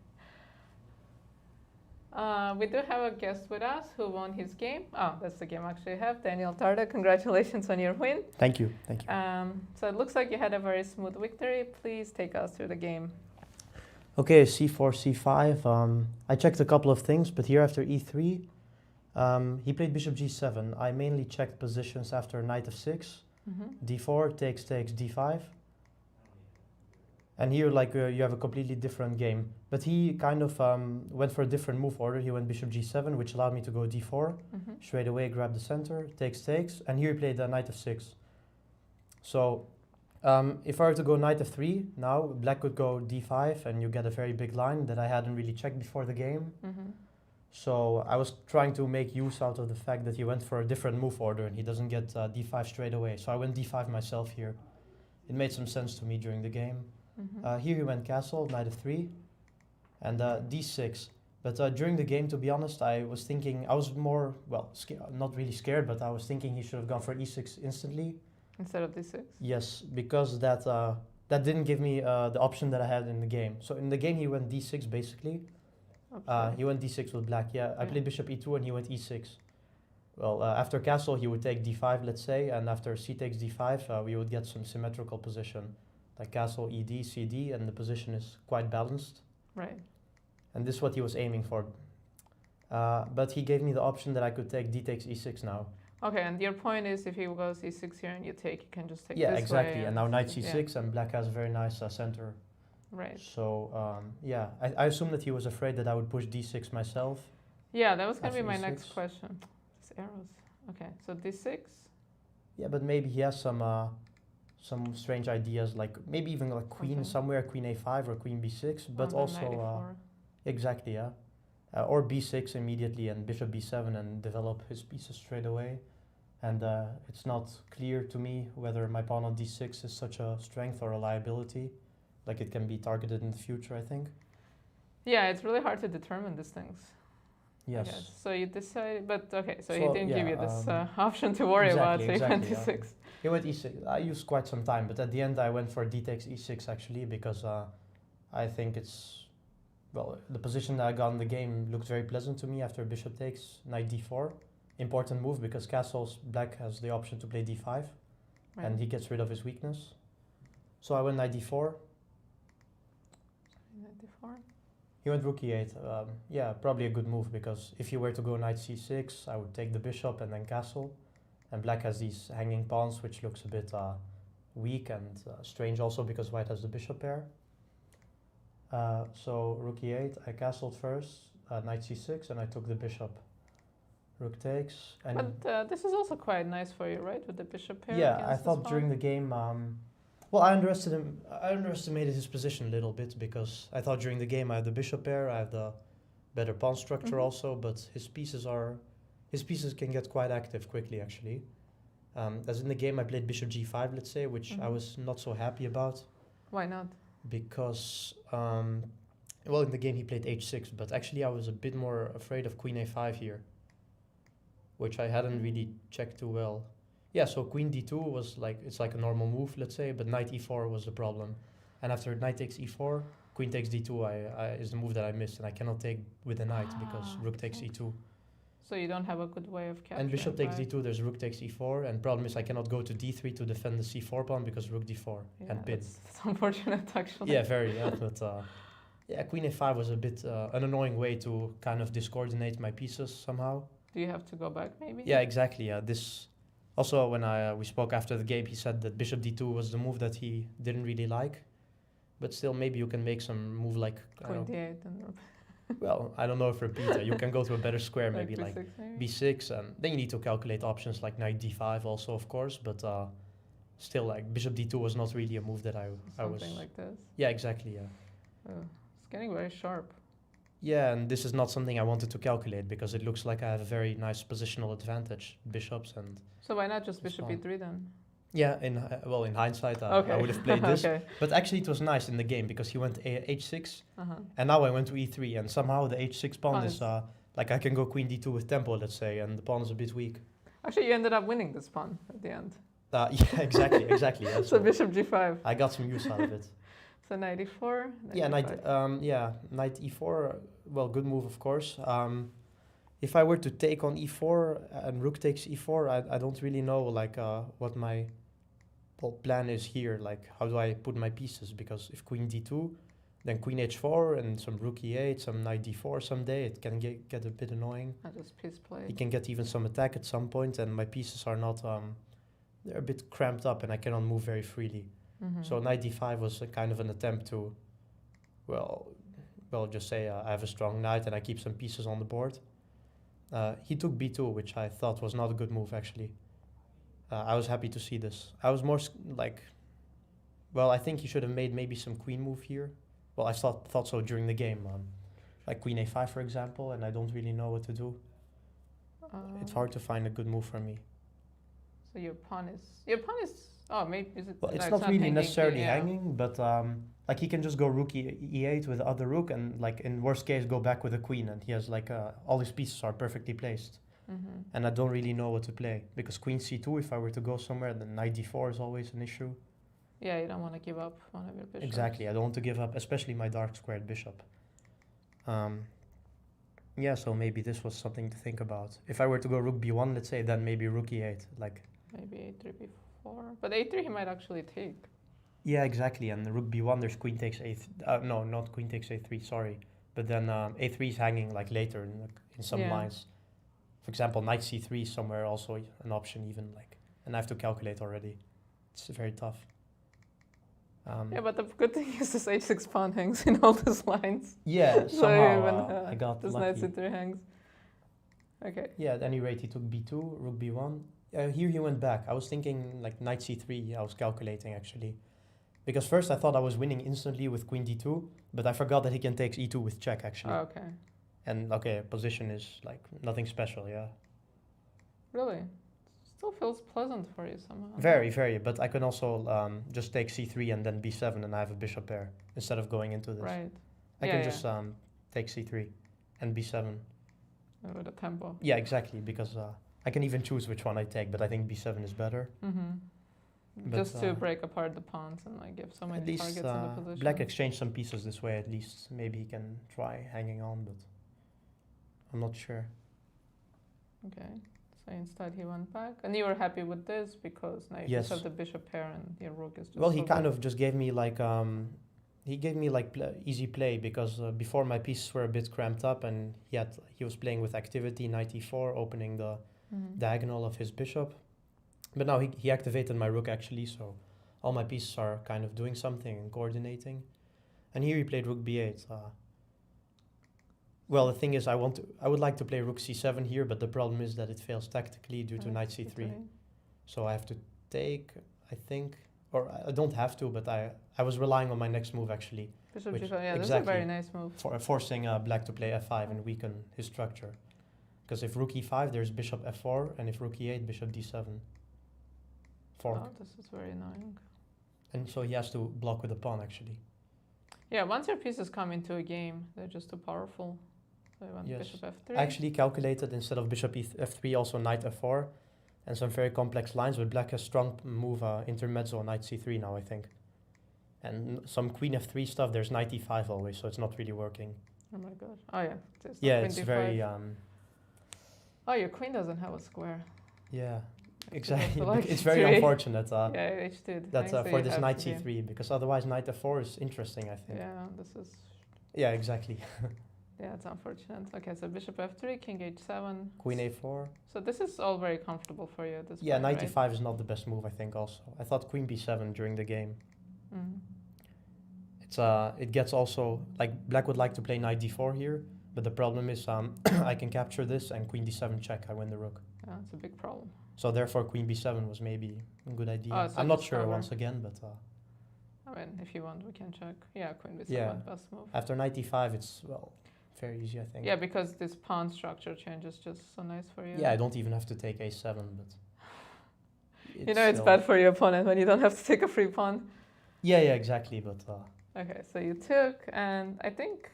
We do have a guest with us who won his game. Oh, that's the game I actually have. Daniel Dardha, congratulations on your win. Thank you. Thank you. So it looks like you had a very smooth victory. Please take us through the game. Okay, c4, c5. I checked a couple of things, but here after e3, he played bishop g7. I mainly checked positions after knight f6, d4, takes, d5. And here, you have a completely different game. But he kind of went for a different move order. He went bishop g7, which allowed me to go d4. Straight away, grab the center, takes. And here he played knight f6. So if I were to go knight f3 now, black could go d5, and you get a very big line that I hadn't really checked before the game. So I was trying to make use out of the fact that he went for a different move order, and he doesn't get d5 straight away. So I went d5 myself here. It made some sense to me during the game. Here he went castle, knight f3, and d6. But during the game, to be honest, I was thinking, I was more, not really scared, but I was thinking he should have gone for e6 instantly. Instead of d6? Yes, because that didn't give me the option that I had in the game. So in the game, he went d6 basically. He went d6 with black, yeah. I played bishop e2 and he went e6. Well, after castle, he would take d5, let's say, and after c takes d5, we would get some symmetrical position. Like castle, ed, cd, and the position is quite balanced. Right. And this is what he was aiming for. But he gave me the option that I could take d takes e6 now. Okay, and your point is if he goes e6 here and you take, you can just take yeah, this exactly. way. And now knight c6, and black has a very nice center. Right. So, yeah, I assume that he was afraid that I would push d6 myself. Yeah, that was going to be After my e6. next question. These arrows. Okay, so d6. Yeah, but maybe he has some strange ideas, like maybe even like queen somewhere, queen a5 or queen b6, but also exactly, yeah, or b6 immediately and bishop b7 and develop his pieces straight away. And it's not clear to me whether my pawn on d6 is such a strength or a liability. Like it can be targeted in the future, I think. Yeah, it's really hard to determine these things. Yes. Okay, so you decided, but okay, so he So, didn't give you yeah, this option to worry about, so exactly, you went e6. He went e6. I used quite some time, but at the end I went for d takes e6 actually, because I think it's, well, the position that I got in the game looked very pleasant to me after bishop takes, knight d4. Important move because castles, black has the option to play d5, Right. and he gets rid of his weakness. So I went knight d4. Knight d4. He went rook e8. Yeah, probably a good move because if you were to go knight c6, I would take the bishop and then castle. And black has these hanging pawns, which looks a bit weak and strange also because white has the bishop pair. So rook e8, I castled first, knight c6, and I took the bishop. Rook takes. And But this is also quite nice for you, right? With the bishop pair. yeah, against I this thought pawn? during the game, well, I underestimated his position a little bit because I thought during the game I have the bishop pair, I have the better pawn structure also, but his pieces can get quite active quickly actually. As in the game I played bishop g5, let's say, which I was not so happy about. Why not? Because, well, in the game he played h6, but actually I was a bit more afraid of queen a5 here, which I hadn't really checked too well. Yeah, so queen d2 was like, it's like a normal move, let's say, but knight e4 was the problem. And after knight takes e4, queen takes d2 is the move that I missed, and I cannot take with the knight because rook takes e2. So you don't have a good way of capturing. And bishop takes right? d2, there's rook takes e4, and problem is I cannot go to d3 to defend the c4 pawn because rook d4 Yeah, and pin. that's unfortunate actually. Yeah, very, yeah, but yeah, queen a5 was a bit an annoying way to kind of discoordinate my pieces somehow. Do you have to go back maybe? Yeah, exactly. This also when we spoke after the game, he said that bishop d2 was the move that he didn't really like, but still maybe you can make some move like Queen d8 and well, I don't know if repeat. You can go to a better square, like maybe like b6 maybe? b6, and then you need to calculate options like knight d5 also, of course, but still like bishop d2 was not really a move that I was. Something like this. Yeah, exactly. Yeah. Oh, it's getting very sharp. Yeah, and this is not something I wanted to calculate because it looks like I have a very nice positional advantage, bishops and. So why not just It's bishop fine. e3 then? Yeah, in hindsight, Okay. I would have played this. Okay. But actually, it was nice in the game because he went h6, Uh-huh. and now I went to e3, and somehow the h6 pawn Pawn is is- like I can go queen d2 with tempo, let's say, and the pawn is a bit weak. Actually, you ended up winning this pawn at the end. Yeah, exactly. Yeah, So bishop g5. I got some use out of it. So knight e4. Yeah, knight e4. Well, good move, of course. If I were to take on e4 and rook takes e4, I don't really know like what my plan is here. Like, how do I put my pieces? Because if queen d2, then queen h4 and some rook e8, some knight d4 someday, it can get a bit annoying. I just piece play. You can get even some attack at some point, and my pieces are not, they're a bit cramped up and I cannot move very freely. So knight d5 was a kind of an attempt to, well, just say I have a strong knight and I keep some pieces on the board. He took b2, which I thought was not a good move, actually. I was happy to see this. I was more I think he should have made maybe some queen move here. Well, I thought so during the game. Like queen a5, for example, and I don't really know what to do. It's hard to find a good move for me. So your pawn is, oh, maybe is it? Well, it's no, not really hanging, necessarily yeah. hanging, but like he can just go rook e8 with the other rook, and like in worst case go back with a queen, and he has like all his pieces are perfectly placed. And I don't really know what to play, because queen c2, if I were to go somewhere, then knight d4 is always an issue. Yeah, you don't want to give up one of your bishops. Exactly, I don't want to give up, especially my dark squared bishop. Yeah, so maybe this was something to think about. If I were to go rook b1, let's say, then maybe rook e8, like. Maybe a3, b4, but a3 he might actually take. Yeah, exactly, and the rook b1, there's queen takes a3, no, not queen takes a3, sorry. But then a3 is hanging like later in some lines. For example, knight c3 is somewhere also an option even, like, and I have to calculate already. It's very tough. Yeah, but the good thing is this h6 pawn hangs in all these lines. Yeah, So somehow I got this lucky. knight c3 hangs. Okay. Yeah, at any rate, he took b2, rook b1. Here he went back. I was thinking like knight c3, I was calculating actually. Because first I thought I was winning instantly with queen d2, but I forgot that he can take e2 with check actually. Oh, okay. And okay, position is like nothing special, yeah. Really? Still feels pleasant for you somehow. Very, very, but I can also just take c3 and then b7 and I have a bishop pair instead of going into this. Right. I can just take c3 and b7. With a tempo. Yeah, exactly, because I can even choose which one I take, but I think b7 is better. But, just to break apart the pawns and like give so many targets in the position. Black exchanged some pieces this way at least. Maybe he can try hanging on, but I'm not sure. Okay. So instead he went back. And you were happy with this because now you just have the bishop pair and your rook is just well, he kind of just gave me like easy play because before my pieces were a bit cramped up and he was playing with activity, knight e4, opening the diagonal of his bishop. But now he activated my rook actually, so all my pieces are kind of doing something and coordinating. And here he played rook b8. Well, the thing is, I would like to play rook c7 here, but the problem is that it fails tactically due to knight c3. So I have to take, I think, or I don't have to, but I was relying on my next move actually. Bishop g5, yeah, that's a very nice move. Forcing black to play f5 and weaken his structure. Because if rook e5, there's bishop f4, and if rook e8, bishop d7. Fork. Oh, this is very annoying. And so he has to block with a pawn actually. Yeah, once your pieces come into a game, they're just too powerful. So you want bishop f3. I actually calculated instead of bishop f3 also knight f4 and some very complex lines, but black has strong move intermezzo knight c3 now, I think. And some queen f3 stuff, there's knight e5 always, so it's not really working. Oh my god. Oh yeah. It's very... oh, your queen doesn't have a square. Yeah, exactly. Like it's very unfortunate yeah, h2. that for this knight c3, because otherwise knight f4 is interesting, I think. Yeah, this is... Yeah, exactly. Yeah, it's unfortunate. Okay, so bishop f3, king h7. Queen a4. So this is all very comfortable for you at this point, Yeah, knight right? e5 is not the best move, I think, also. I thought queen b7 during the game. It gets also, like, black would like to play knight d4 here, but the problem is I can capture this and queen d7 check, I win the rook. Yeah, it's a big problem. So therefore queen b7 was maybe a good idea. Oh, so I'm not sure once again, but... I mean, if you want, we can check. Yeah, queen b7, best move. After knight e5, it's, well, very easy, I think. Yeah, because this pawn structure change is just so nice for you. Yeah, I don't even have to take a7, but... You know it's bad for your opponent when you don't have to take a free pawn. Yeah, exactly, but... Okay, so you took, and I think...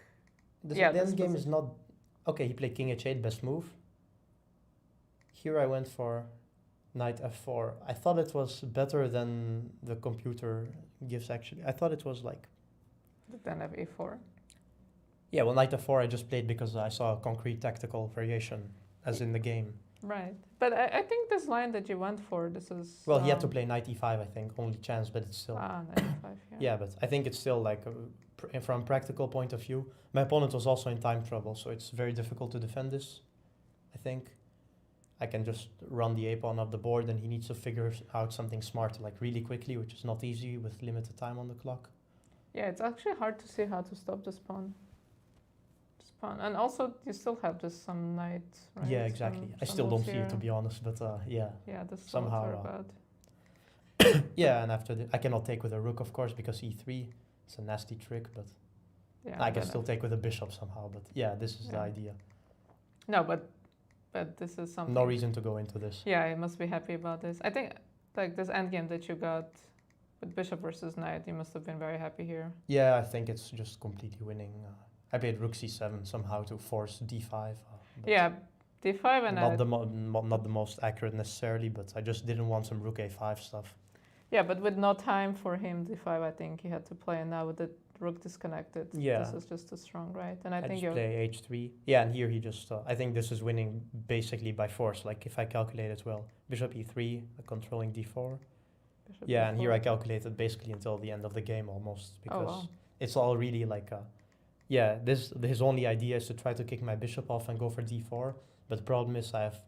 the end game is not... Okay, he played king h8, best move. Here I went for knight f4. I thought it was better than the computer gives, actually. I thought it was, like, then have e4. Yeah, well, knight f4 I just played because I saw a concrete tactical variation, as in the game. Right. But I think this line that you went for, this is... Well, he had to play knight e5, I think, only chance, but it's still... knight e5, yeah. Yeah, but I think it's still like, from a practical point of view, my opponent was also in time trouble, so it's very difficult to defend this, I think. I can just run the a-pawn up the board, and he needs to figure out something smart, like really quickly, which is not easy with limited time on the clock. Yeah, it's actually hard to see how to stop this pawn. And also, you still have just some knight, right? Yeah, exactly. I still don't see it, to be honest, but yeah. Yeah, this somehow. Yeah, and after I cannot take with a rook, of course, because e3. It's a nasty trick, but yeah, I can still take with a bishop somehow. But yeah, this is the idea. No, but this is something. No reason to go into this. Yeah, you must be happy about this. I think like this endgame that you got with bishop versus knight, you must have been very happy here. Yeah, I think it's just completely winning. I played rook c7 somehow to force d5. Yeah, d5 and not the most accurate necessarily, but I just didn't want some rook a5 stuff. Yeah, but with no time for him d5, I think he had to play, and now with the rook disconnected, this is just too strong, right? And I think just play h3. Yeah, and here he just, I think this is winning basically by force, like if I calculate it well. Bishop e3, controlling d4. Bishop d4. And here I calculated basically until the end of the game almost, because it's all really like, his only idea is to try to kick my bishop off and go for d4, but the problem is I have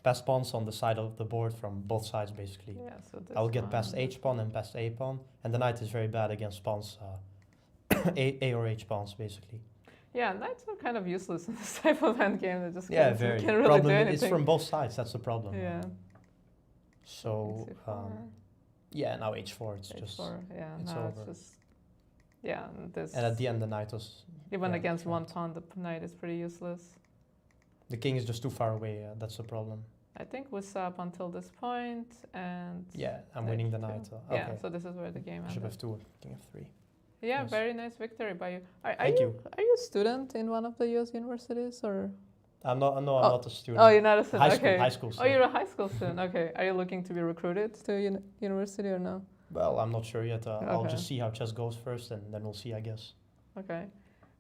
passed pawns on the side of the board from both sides, basically. Yeah, so I'll get past h-pawn and past a-pawn, and the knight is very bad against pawns, a or h pawns, basically. Yeah, knights are kind of useless in this type of endgame. They just can't really problem do anything. It's from both sides, that's the problem. Yeah. So, yeah, now h4, it's h4, just, yeah, it's now over. It's just, yeah, and at the end the knight was... Even against one pawn, the knight is pretty useless. The king is just too far away, that's the problem. I think we saw up until this point, and... Yeah, I'm winning the knight. Yeah, so this is where the game ended. Bishop f2, king f3. Yeah, Yes. very nice victory by you. Thank you. Are you a student in one of the US universities, or...? I'm not a student. Oh, you're not a student, High school Oh, you're a high school student, okay. Are you looking to be recruited to university or no? Well, I'm not sure yet. I'll just see how chess goes first, and then we'll see, I guess. Okay.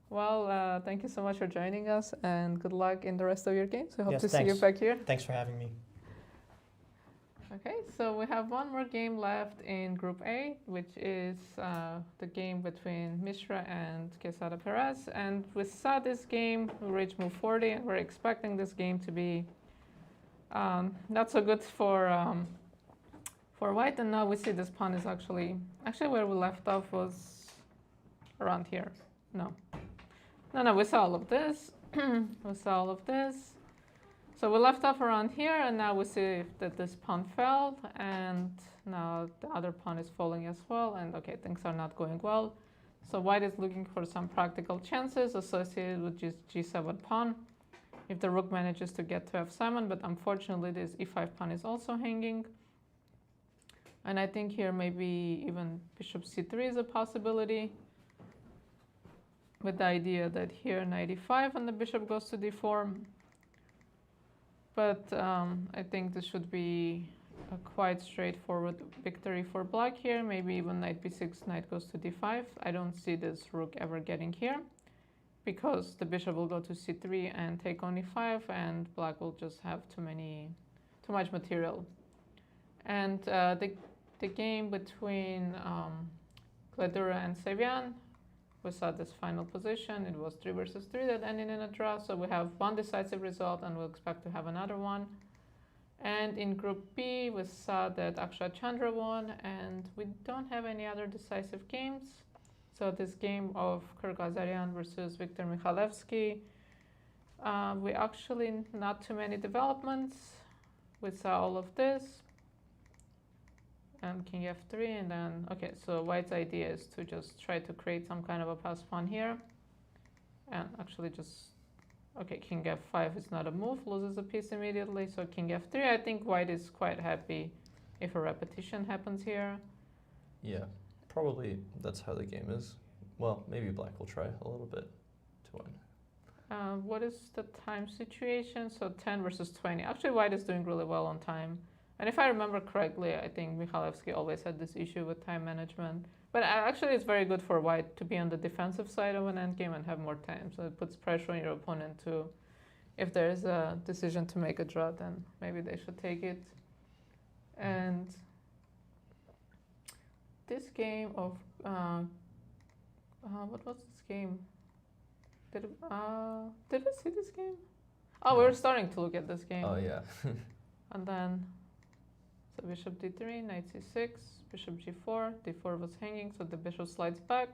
Well, thank you so much for joining us, and good luck in the rest of your games. I hope to thanks. see you back here. Thanks for having me. Okay, so we have one more game left in Group A, which is the game between Mishra and Quesada Perez. And we saw this game, we reached move 40, and we're expecting this game to be not so good for white. And now we see this pawn is actually where we left off was around here. No, we saw all of this. We saw all of this. So we left off around here, and now we see that this pawn fell, and now the other pawn is falling as well, and okay, things are not going well. So white is looking for some practical chances associated with g7 pawn, if the rook manages to get to f7, but unfortunately this e5 pawn is also hanging. And I think here maybe even bishop c3 is a possibility, with the idea that here knight e5 and the bishop goes to d4. But I think this should be a quite straightforward victory for black here. Maybe even knight b6, knight goes to d5. I don't see this rook ever getting here, because the bishop will go to c3 and take on e5, and black will just have too much material. And the game between Gledura and Sevian, we saw this final position. It was 3 versus 3 that ended in a draw. So we have one decisive result, and we'll expect to have another one. And in Group B, we saw that Akshat Chandra won, and we don't have any other decisive games. So this game of Kirk Ghazarian versus Viktor Mikhalevski, we actually not too many developments. We saw all of this. And king f3, and then, okay, so white's idea is to just try to create some kind of a pass pawn here. And actually just, okay, king f5 is not a move, loses a piece immediately. So king f3, I think white is quite happy if a repetition happens here. Yeah, probably that's how the game is. Well, maybe black will try a little bit to win. What is the time situation? So 10 versus 20. Actually, white is doing really well on time. And if I remember correctly, I think Mikhalevski always had this issue with time management. But actually, it's very good for white to be on the defensive side of an endgame and have more time. So it puts pressure on your opponent to, if there's a decision to make a draw, then maybe they should take it. And this game of, what was this game? Did we see this game? Oh, we were starting to look at this game. Oh, yeah. And then, so bishop d3, knight c6, bishop g4, d4 was hanging, so the bishop slides back.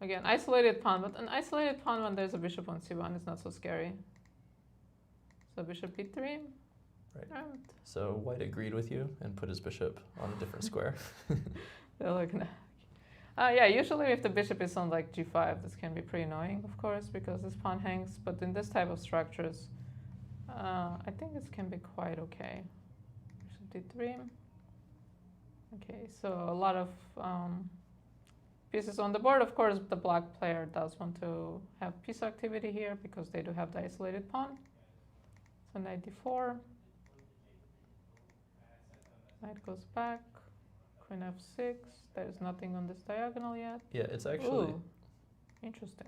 Again, isolated pawn, but an isolated pawn when there's a bishop on c1 is not so scary. So bishop b3. Right. And So white agreed with you and put his bishop on a different square. they're looking at. Yeah, usually if the bishop is on like g5, this can be pretty annoying, of course, because this pawn hangs. But in this type of structures, I think this can be quite okay. Bishop d3. Okay, so a lot of pieces on the board. Of course, the black player does want to have piece activity here because they do have the isolated pawn. So knight d4. Knight goes back. Queen f6. There's nothing on this diagonal yet. Yeah, it's actually... Ooh, interesting.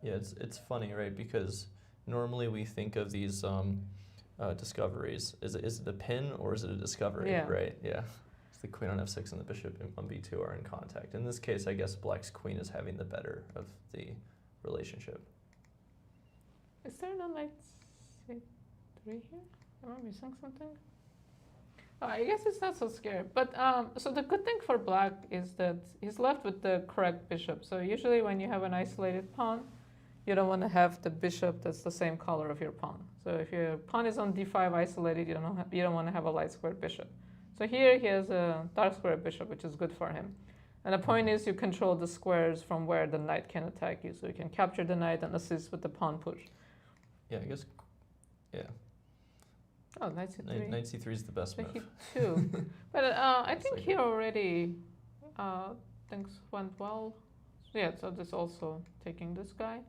Yeah, it's funny, right? Because normally we think of these discoveries. Is it a pin or is it a discovery, Yeah. right? Yeah. The queen on f6 and the bishop on b2 are in contact. In this case, I guess black's queen is having the better of the relationship. Is there no knight c3 here? Am I missing something? I guess it's not so scary. But so the good thing for black is that he's left with the correct bishop. So usually when you have an isolated pawn, you don't want to have the bishop that's the same color of your pawn. So if your pawn is on d5 isolated, you don't want to have a light squared bishop. So here he has a dark squared bishop, which is good for him. And the point is you control the squares from where the knight can attack you. So you can capture the knight and assist with the pawn push. Yeah, I guess, yeah. Oh, knight c3. Knight c3 is the best So move. he too. But I think like here already things went well. Yeah, so this also taking this guy.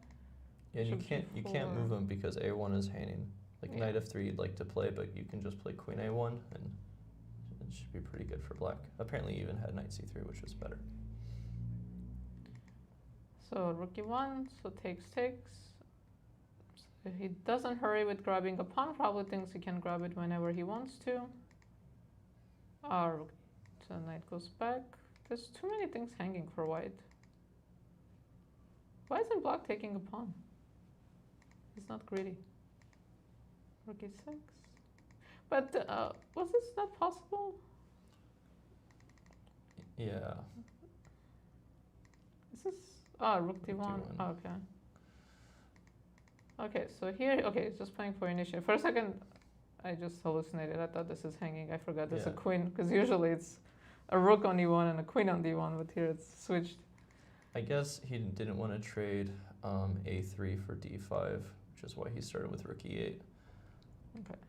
Yeah, and you Bishop can't g4. move him because a1 is hanging. Like Yeah. knight f3 you'd like to play, but you can just play queen a1 and it should be pretty good for black. Apparently you even had knight c3, which was better. So rook e1, so takes. So he doesn't hurry with grabbing a pawn, probably thinks he can grab it whenever he wants to. So knight goes back. There's too many things hanging for white. Why isn't black taking a pawn? He's not greedy. Rook e6. But was this not possible? Yeah. Is this... Oh, rook d1. d1. Oh, okay. Okay, so here... Okay, it's just playing for initiative. For a second, I just hallucinated. I thought this is hanging. I forgot there's a Yeah. queen. Because usually it's a rook on e1 and a queen on d1. But here it's switched. I guess he didn't want to trade a3 for d5, which is why he started with rook e8. Okay.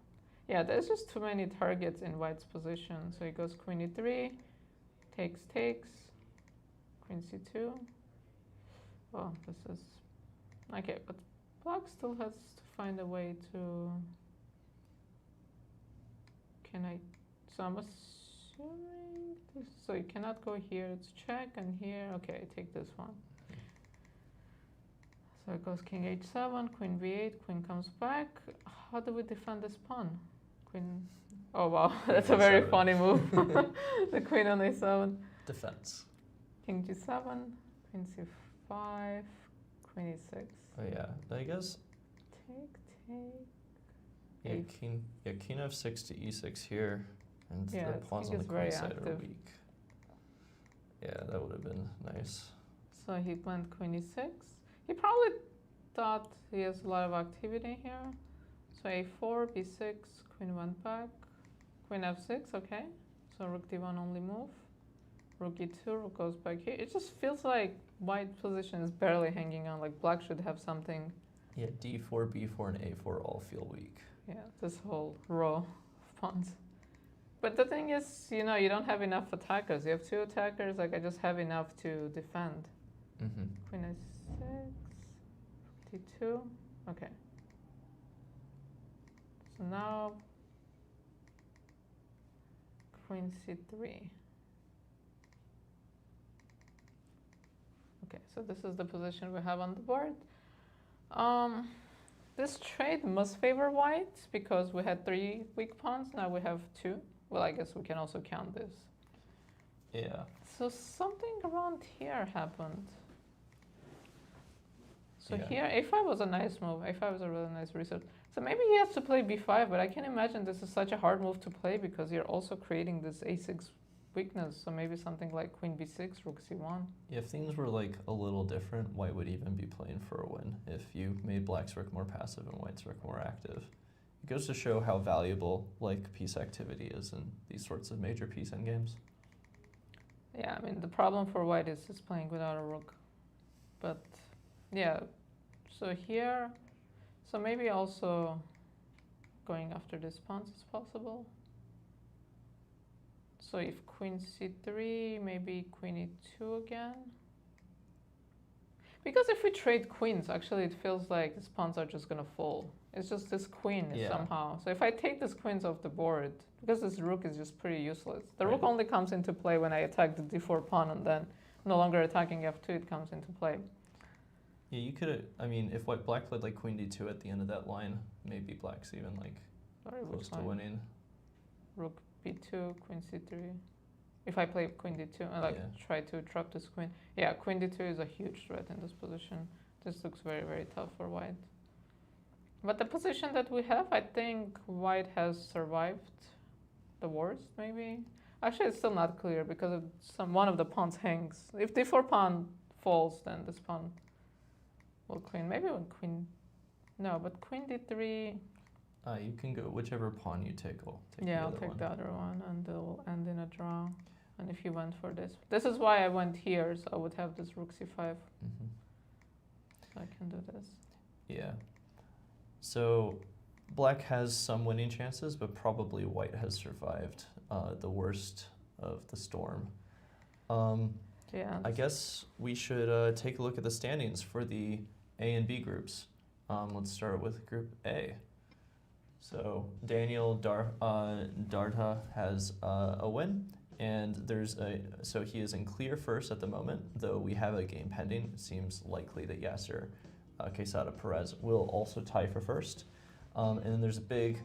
Yeah, there's just too many targets in white's position. So he goes queen e3, takes, queen c2. Oh, this is... Okay, but black still has to find a way to... Can I... So I'm assuming... This, so you cannot go here, it's check, and here... Okay, take this one. So it goes king h7, queen v8, queen comes back. How do we defend this pawn? Queen... Oh wow, that's a very a7. funny move. The queen on a7. Defense. King g7, queen c5, queen e6. Oh yeah, I guess, Take. king f6 to e6 here, and Yeah, the this pawns king on the is very queen side are active. weak. Yeah, that would have been nice. So he went queen e6. He probably thought he has a lot of activity here. So a4, b6, queen went back, queen f6, okay. So rook d1 only move. Rook e2, rook goes back here. It just feels like white position is barely hanging on, like black should have something. Yeah, d4, b4, and a4 all feel weak. Yeah, this whole row of pawns. But the thing is, you know, you don't have enough attackers. You have two attackers, like I just have enough to defend. Mm-hmm. Queen s6, d2, okay. So now, queen c3. Okay, so this is the position we have on the board. This trade must favor white because we had 3 weak pawns, now we have 2. Well, I guess we can also count this. Yeah. So something around here happened. So Yeah. here, a5 was a nice move. a5 was a really nice reset. So maybe he has to play b5, but I can imagine this is such a hard move to play because you're also creating this a6 weakness. So maybe something like queen b6, rook c1. If things were like a little different, white would even be playing for a win if you made black's rook more passive and white's rook more active. It goes to show how valuable like piece activity is in these sorts of major piece endgames. Yeah, I mean, the problem for white is just playing without a rook. But yeah, so here, so maybe also going after this pawns is possible. So if queen c3, maybe queen e2 again. Because if we trade queens, actually it feels like these pawns are just gonna fall. It's just this queen is somehow. So if I take these queens off the board, because this rook is just pretty useless. The rook only comes into play when I attack the d4 pawn and then no longer attacking f2, it comes into play. Yeah, you could, I mean, if black played like queen d2 at the end of that line, maybe black's even like close to winning. Rook b2, queen c3. If I play queen d2 and try to trap this queen. Yeah, queen d2 is a huge threat in this position. This looks very, very tough for white. But the position that we have, I think white has survived the worst, maybe. Actually, it's still not clear because one of the pawns hangs. If d4 pawn falls, then this pawn will queen. Maybe when queen, no, but queen d3. You can go whichever pawn you take. I'll take I'll take the other one, and it will end in a draw. And if you went for this is why I went here, so I would have this rook c5. Mm-hmm. So I can do this. Yeah. So black has some winning chances, but probably white has survived the worst of the storm. Yeah. I guess we should take a look at the standings for the A and B groups. Let's start with Group A. So Daniel Dardha has a win, and so he is in clear first at the moment, though we have a game pending. It seems likely that Yasser Quesada Perez will also tie for first. And then there's a big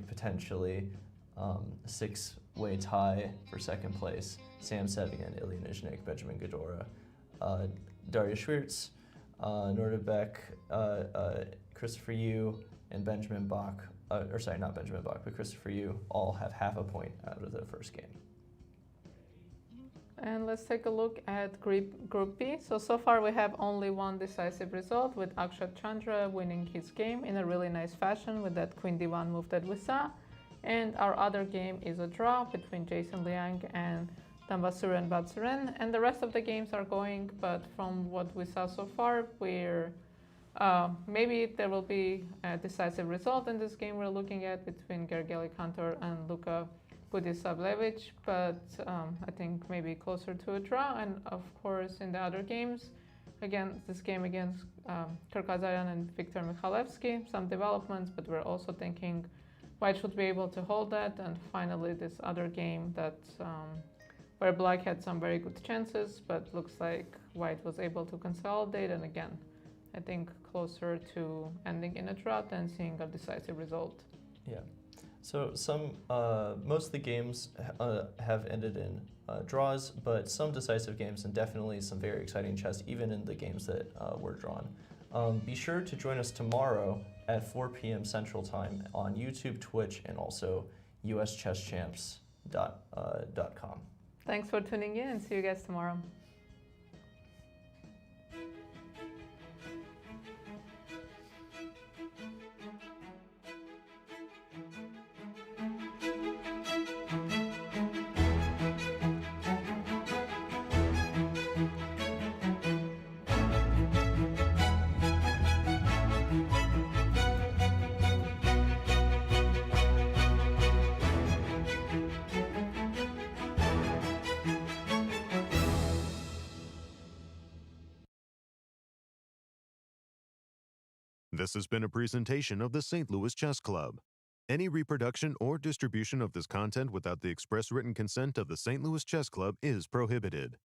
potentially 6-way tie for second place. Sam Sevian, Illia Nyzhnyk, Benjamin Gledura, Dariusz Swiercz, Nodirbek, Christopher Yu, and Benjamin Bach, not Benjamin Bach, but Christopher Yu, all have half a point out of the first game. And let's take a look at Group B. So far we have only one decisive result, with Akshat Chandra winning his game in a really nice fashion with that queen d1 move that we saw. And our other game is a draw between Jason Liang and Dambasuren Batsuren. And the rest of the games are going, but from what we saw so far, maybe there will be a decisive result in this game we're looking at between Gergely Kantor and Luka Budisavljevic, but I think maybe closer to a draw. And of course, in the other games, again, this game against Kirk Ghazarian and Viktor Mikhalevski, some developments, but we're also thinking white should be able to hold that. And finally, this other game that where black had some very good chances, but looks like white was able to consolidate. And again, I think closer to ending in a draw than seeing a decisive result. Yeah. So most of the games have ended in draws, but some decisive games and definitely some very exciting chess, even in the games that were drawn. Be sure to join us tomorrow at 4 p.m. Central Time on YouTube, Twitch, and also uschesschamps.com. Thanks for tuning in, and see you guys tomorrow. This has been a presentation of the St. Louis Chess Club. Any reproduction or distribution of this content without the express written consent of the St. Louis Chess Club is prohibited.